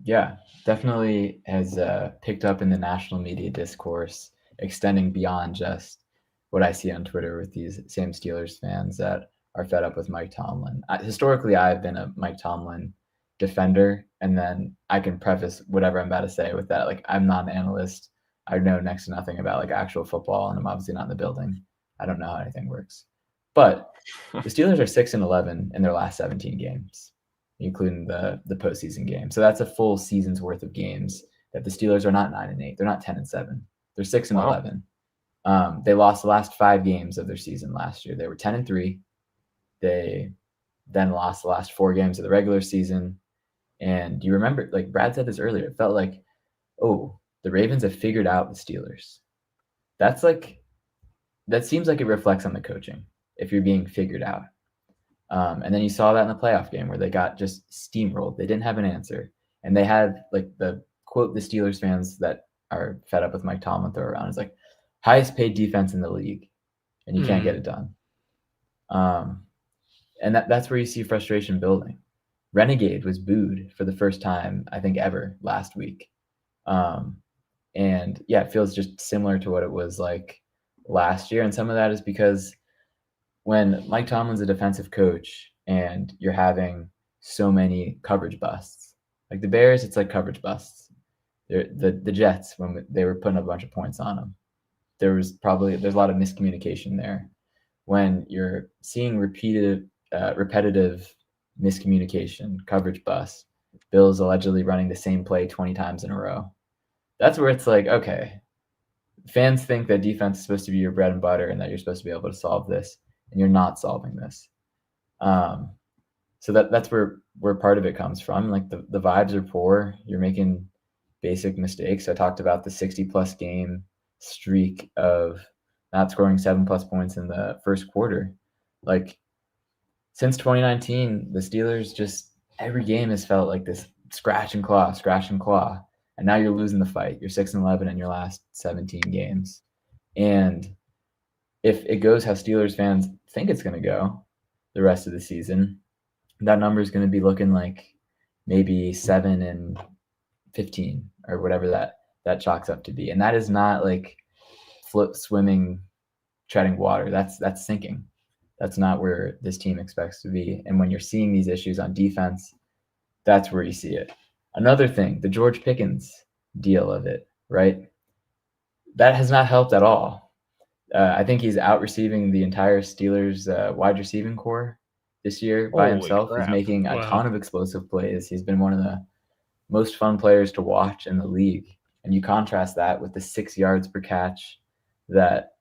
Yeah, definitely has picked up in the national media discourse, extending beyond just what I see on Twitter with these same Steelers fans that are fed up with Mike Tomlin. Historically, I've been a Mike Tomlin defender, and then I can preface whatever I'm about to say with that. Like, I'm not an analyst. I know next to nothing about like actual football, and I'm obviously not in the building. I don't know how anything works. But the Steelers are 6-11 in their last 17 games, including the postseason game. So that's a full season's worth of games that the Steelers are not 9-8. They're not 10-7. They're 6-11. Wow. They lost the last 5 games of their season last year. They were 10-3. They then lost the last 4 games of the regular season. And you remember, like Brad said this earlier, it felt like, oh, the Ravens have figured out the Steelers. That seems like it reflects on the coaching if you're being figured out. And then you saw that in the playoff game where they got just steamrolled. They didn't have an answer. And they had, like, the quote the Steelers fans that are fed up with Mike Tomlin throw around is like, highest paid defense in the league, and you can't get it done. And that's where you see frustration building. Renegade was booed for the first time, I think, ever last week. And yeah, it feels just similar to what it was like last year. And some of that is because when Mike Tomlin's a defensive coach and you're having so many coverage busts, like the Bears, it's like coverage busts. The Jets, when they were putting a bunch of points on them, there's a lot of miscommunication there. When you're seeing repetitive miscommunication, coverage bust, Bills allegedly running the same play 20 times in a row, that's where it's like, okay, fans think that defense is supposed to be your bread and butter and that you're supposed to be able to solve this, and you're not solving this. So that's where part of it comes from. Like the vibes are poor. You're making basic mistakes. I talked about the 60-plus game streak of not scoring 7+ points in the first quarter. Like since 2019, the Steelers just every game has felt like this scratch and claw, and now you're losing the fight. You're 6-11 in your last 17 games, and if it goes how Steelers fans think it's going to go the rest of the season, that number is going to be looking like maybe 7-15 or whatever that chalks up to be. And that is not like swimming, treading water. That's sinking. That's not where this team expects to be. And when you're seeing these issues on defense, that's where you see it. Another thing, the George Pickens deal of it, right? That has not helped at all. I think he's out receiving the entire Steelers wide receiving core this year by himself. Crap. He's making a ton of explosive plays. He's been one of the most fun players to watch in the league. And you contrast that with the 6 yards per catch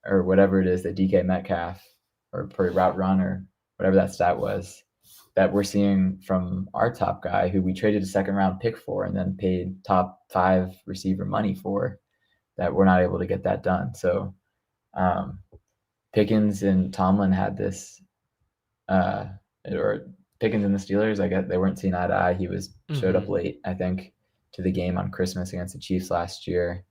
or whatever it is that DK Metcalf or per route run or whatever that stat was that we're seeing from our top guy who we traded a 2nd-round pick for and then paid top 5 receiver money for, that we're not able to get that done. So Pickens and Tomlin had this, or Pickens and the Steelers, I guess they weren't seeing eye to eye. He showed up late, I think, to the game on Christmas against the Chiefs last year.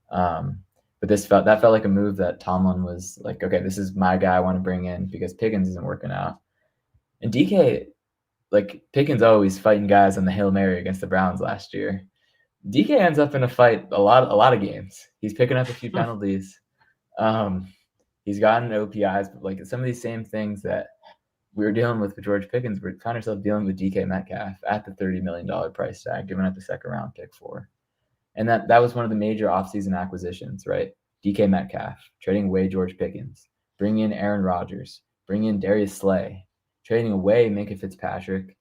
But that felt like a move that Tomlin was like, okay, this is my guy I want to bring in because Pickens isn't working out. And DK, like Pickens always fighting guys on the Hail Mary against the Browns last year. DK ends up in a fight a lot of games. He's picking up a few penalties. He's gotten OPIs, but like some of these same things that we were dealing with George Pickens, we found ourselves dealing with DK Metcalf at the $30 million price tag, giving up the 2nd-round pick for. And that was one of the major offseason acquisitions, right? DK Metcalf, trading away George Pickens, bringing in Aaron Rodgers, bringing in Darius Slay, trading away Minkah Fitzpatrick,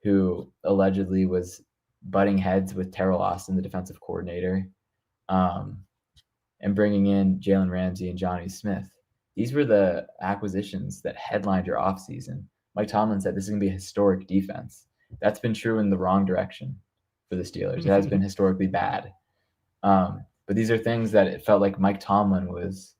who allegedly was butting heads with Terrell Austin, the defensive coordinator, and bringing in Jalen Ramsey and Johnny Smith. These were the acquisitions that headlined your offseason. Mike Tomlin said this is going to be a historic defense. That's been true in the wrong direction for the Steelers. It has been historically bad. But these are things that it felt like Mike Tomlin was,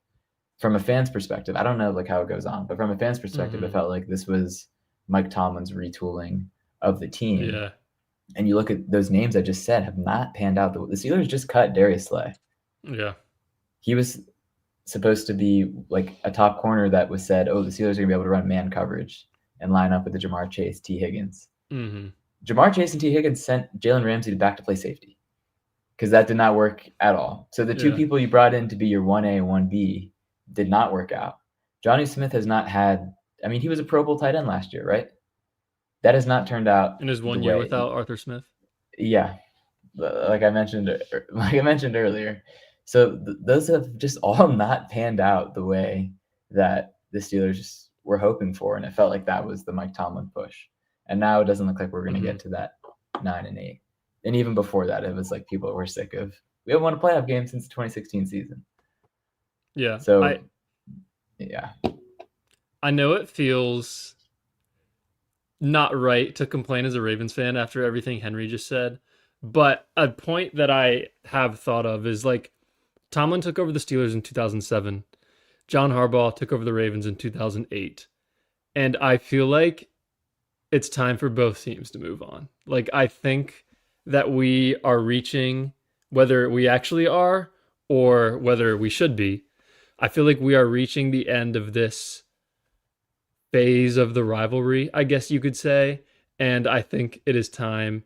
from a fan's perspective, I don't know like how it goes on, but from a fan's perspective, it felt like this was Mike Tomlin's retooling of the team. Yeah. And you look at those names I just said have not panned out. The Steelers just cut Darius Slay. Yeah. He was supposed to be like a top corner that was said, oh, the Steelers are going to be able to run man coverage and line up with the Jamar Chase, T. Higgins. Jamar Chase and T. Higgins sent Jalen Ramsey back to play safety because that did not work at all. So the two people you brought in to be your 1A and 1B did not work out. Johnny Smith has not had – I mean, he was a Pro Bowl tight end last year, right? That has not turned out in his 1 year without Arthur Smith. Yeah. Like I mentioned earlier. So those have just all not panned out the way that the Steelers were hoping for. And it felt like that was the Mike Tomlin push. And now it doesn't look like we're going to get to that 9-8. And even before that, it was like people were sick of, we haven't won a playoff game since the 2016 season. Yeah. So, I know it feels not right to complain as a Ravens fan after everything Henry just said. But a point that I have thought of is like Tomlin took over the Steelers in 2007. John Harbaugh took over the Ravens in 2008. And I feel like it's time for both teams to move on. Like, I think that we are reaching, whether we actually are or whether we should be, I feel like we are reaching the end of this phase of the rivalry, I guess you could say. And I think it is time,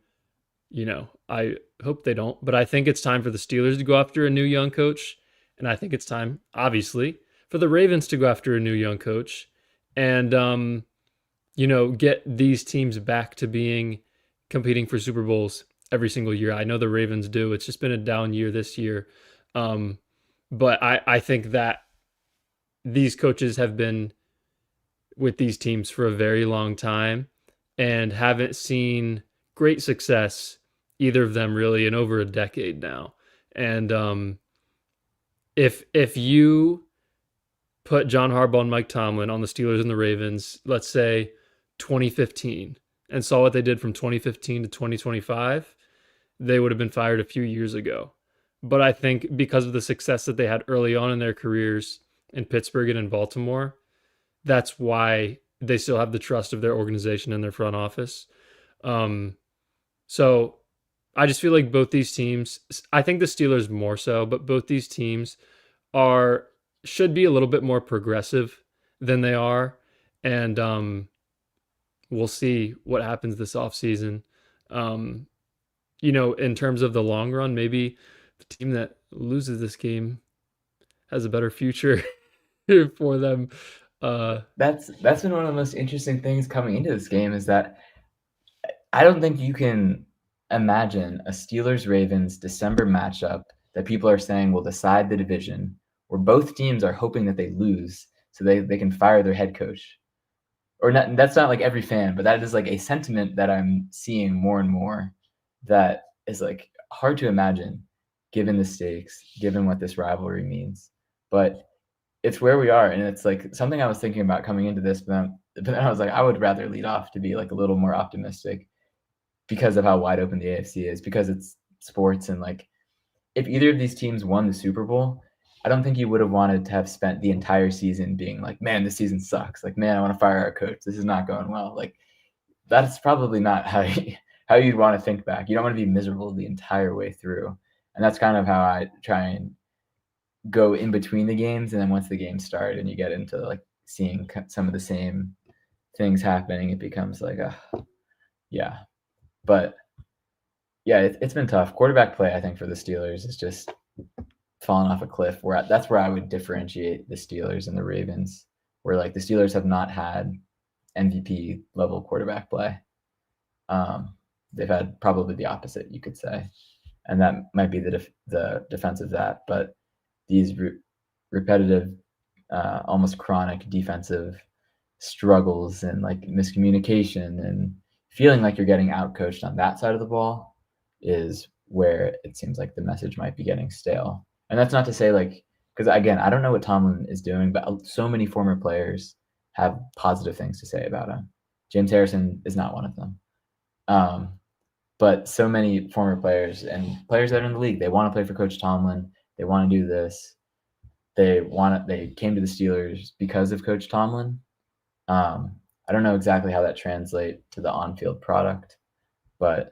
I hope they don't, but I think it's time for the Steelers to go after a new young coach. And I think it's time, obviously, for the Ravens to go after a new young coach and, get these teams back to competing for Super Bowls every single year. I know the Ravens do. It's just been a down year this year. Um, but I think that these coaches have been with these teams for a very long time and haven't seen great success, either of them really, in over a decade now. And if you put John Harbaugh and Mike Tomlin on the Steelers and the Ravens, let's say 2015, and saw what they did from 2015 to 2025, they would have been fired a few years ago. But I think because of the success that they had early on in their careers in Pittsburgh and in Baltimore, that's why they still have the trust of their organization and their front office. Um, so I just feel like both these teams, I think the Steelers more so, but both these teams are should be a little bit more progressive than they are. And we'll see what happens this offseason. Um, in terms of the long run, maybe the team that loses this game has a better future for them. That's been one of the most interesting things coming into this game is that I don't think you can imagine a Steelers-Ravens December matchup that people are saying will decide the division, where both teams are hoping that they lose so they can fire their head coach. Or not, that's not like every fan, but that is like a sentiment that I'm seeing more and more that is like hard to imagine given the stakes, given what this rivalry means. But it's where we are, and it's like something I was thinking about coming into this, but then I was like, I would rather lead off to be like a little more optimistic because of how wide open the AFC is, because it's sports, and like if either of these teams won the Super Bowl, I don't think you would have wanted to have spent the entire season being like, man, this season sucks. Like, man, I want to fire our coach. This is not going well. Like, that's probably not how you'd want to think back. You don't want to be miserable the entire way through. And that's kind of how I try and go in between the games. And then once the games start and you get into like seeing some of the same things happening, it becomes like, yeah. But yeah, it's been tough. Quarterback play, I think, for the Steelers is just fallen off a cliff. That's where I would differentiate the Steelers and the Ravens, where like the Steelers have not had MVP level quarterback play. They've had probably the opposite, you could say, and that might be the defense of that. But these repetitive, almost chronic defensive struggles and like miscommunication and feeling like you're getting outcoached on that side of the ball is where it seems like the message might be getting stale. And that's not to say like, because again, I don't know what Tomlin is doing, but so many former players have positive things to say about him. James Harrison is not one of them. But so many former players and players that are in the league, they want to play for Coach Tomlin. They want to do this. They came to the Steelers because of Coach Tomlin. I don't know exactly how that translates to the on-field product, but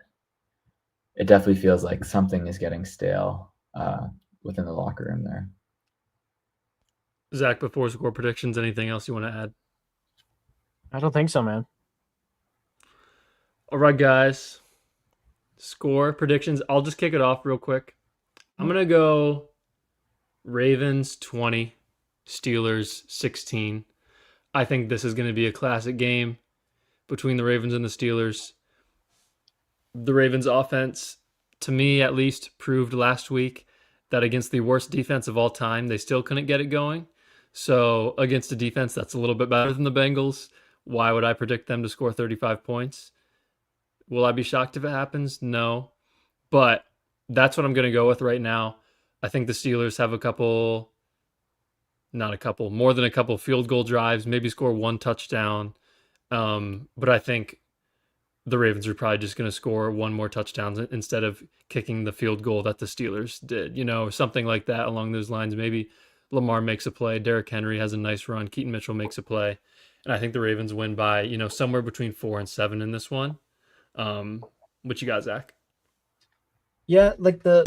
it definitely feels like something is getting stale within the locker room there. Zach, before score predictions, anything else you want to add? I don't think so, man. All right, guys. Score predictions. I'll just kick it off real quick. I'm going to go Ravens 20, Steelers 16. I think this is going to be a classic game between the Ravens and the Steelers. The Ravens offense, to me at least, proved last week that against the worst defense of all time, they still couldn't get it going. So against a defense that's a little bit better than the Bengals, why would I predict them to score 35 points? Will I be shocked if it happens? No. But that's what I'm going to go with right now. I think the Steelers have more than a couple field goal drives, maybe score one touchdown. But I think the Ravens are probably just going to score one more touchdown instead of kicking the field goal that the Steelers did, something like that along those lines. Maybe Lamar makes a play. Derrick Henry has a nice run. Keaton Mitchell makes a play. And I think the Ravens win by, somewhere between 4 and 7 in this one. What you got, Zach? Yeah, like the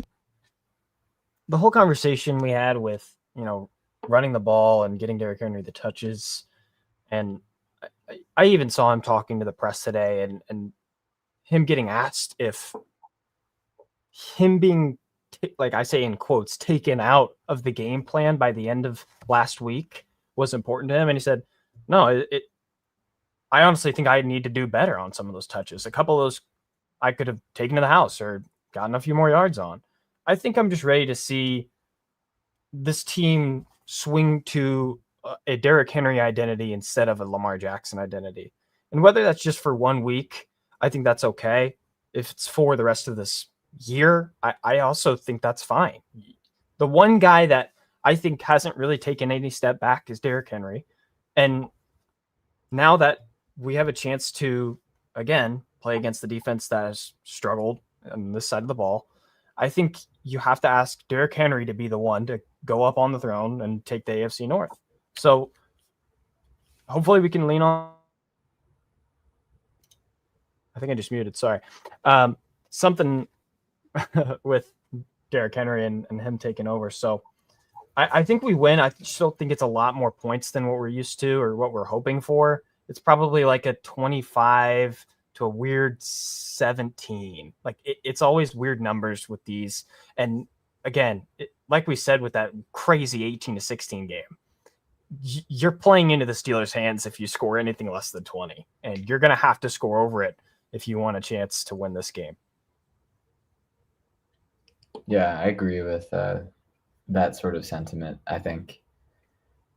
whole conversation we had with, running the ball and getting Derrick Henry the touches. And I even saw him talking to the press today and him getting asked if him being, like I say in quotes, taken out of the game plan by the end of last week was important to him. And he said, no, I honestly think I need to do better on some of those touches. A couple of those I could have taken to the house or gotten a few more yards on. I think I'm just ready to see this team swing to a Derrick Henry identity instead of a Lamar Jackson identity. And whether that's just for 1 week, I think that's okay. If it's for the rest of this year, I also think that's fine. The one guy that I think hasn't really taken any step back is Derrick Henry. And now that we have a chance to, again, play against the defense that has struggled on this side of the ball, I think you have to ask Derrick Henry to be the one to go up on the throne and take the AFC North. So hopefully we can lean on. I think I just muted. Sorry. Something with Derrick Henry and him taking over. So I think we win. I still think it's a lot more points than what we're used to or what we're hoping for. It's probably like a 25 to a weird 17. Like it's always weird numbers with these. And again, like we said with that crazy 18-16 game, you're playing into the Steelers' hands if you score anything less than 20, and you're going to have to score over it if you want a chance to win this game. Yeah, I agree with that sort of sentiment. I think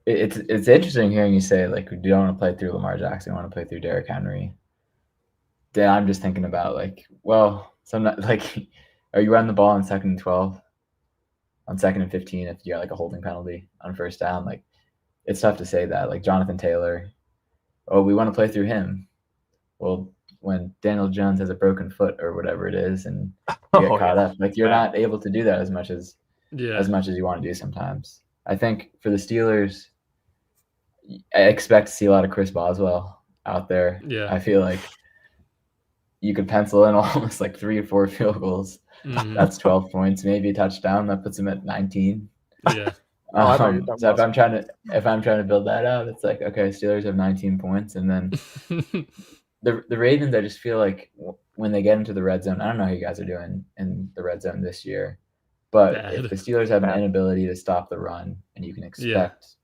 it's interesting hearing you say like we don't want to play through Lamar Jackson, we want to play through Derrick Henry. Then I'm just thinking about like, well, like, are you running the ball on 2nd and 12, on 2nd and 15 if you got like a holding penalty on 1st down? Like, it's tough to say that. Like Jonathan Taylor, oh, we want to play through him. Well, when Daniel Jones has a broken foot or whatever it is, and you get caught up, like you're not able to do that as much as you want to do sometimes. I think for the Steelers, I expect to see a lot of Chris Boswell out there. Yeah. I feel like you could pencil in almost like 3 or 4 field goals. Mhm. That's 12 points, maybe a touchdown. That puts him at 19. Yeah. So if I'm trying to build that out, it's like, okay, Steelers have 19 points, and then the Ravens, I just feel like when they get into the red zone, I don't know how you guys are doing in the red zone this year, but if the Steelers have an inability to stop the run, and you can expect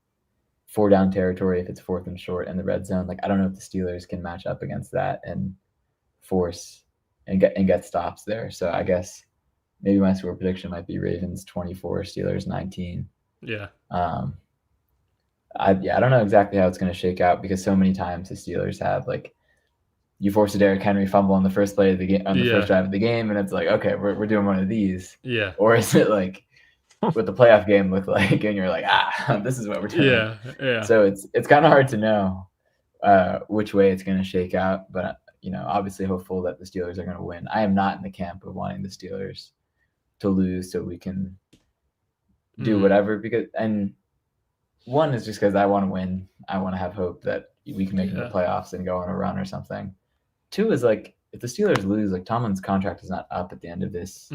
4 down territory if it's 4th and short in the red zone, like I don't know if the Steelers can match up against that and force and get stops there. So I guess maybe my score prediction might be Ravens 24, Steelers 19. Yeah. I don't know exactly how it's going to shake out because so many times the Steelers have like you force a Derrick Henry fumble on the first play of the game, on the first drive of the game, and it's like, okay, we're doing one of these. Yeah. Or is it like what the playoff game looked like, and you're like, this is what we're doing. Yeah. Yeah. So it's kind of hard to know which way it's going to shake out, but obviously hopeful that the Steelers are going to win. I am not in the camp of wanting the Steelers to lose so we can do whatever, because, and one is just because I want to win. I want to have hope that we can make it to the playoffs and go on a run or something. 2 is like, if the Steelers lose, like Tomlin's contract is not up at the end of this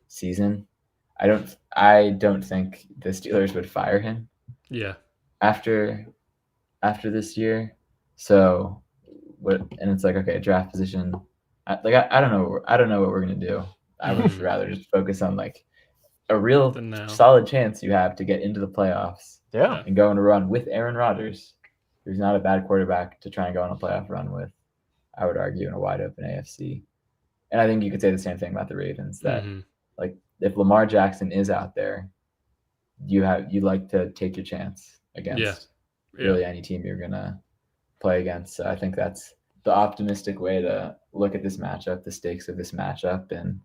season. I don't think the Steelers would fire him. Yeah. After this year. So and it's like, okay, draft position. I don't know what we're gonna do. I would rather just focus on like a real solid chance you have to get into the playoffs. Yeah. And go on a run with Aaron Rodgers, who's not a bad quarterback to try and go on a playoff run with, I would argue, in a wide open AFC. And I think you could say the same thing about the Ravens, that like if Lamar Jackson is out there, you like to take your chance against really any team you're gonna play against. So I think that's the optimistic way to look at this matchup, the stakes of this matchup, and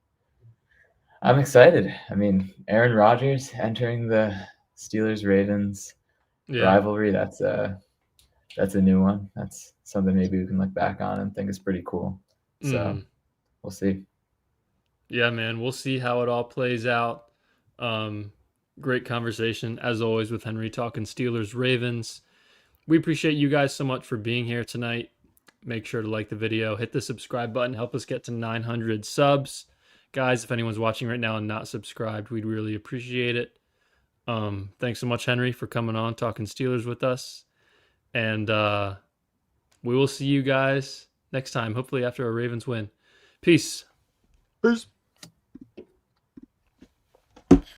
I'm excited. I mean, Aaron Rodgers entering the Steelers-Ravens rivalry, that's a new one. That's something maybe we can look back on and think is pretty cool. So we'll see. Yeah, man, we'll see how it all plays out. Great conversation, as always, with Henry talking Steelers-Ravens. We appreciate you guys so much for being here tonight. Make sure to like the video, hit the subscribe button, help us get to 900 subs. Guys, if anyone's watching right now and not subscribed, we'd really appreciate it. Thanks so much, Henry, for coming on, talking Steelers with us. And we will see you guys next time, hopefully after a Ravens win. Peace. Peace.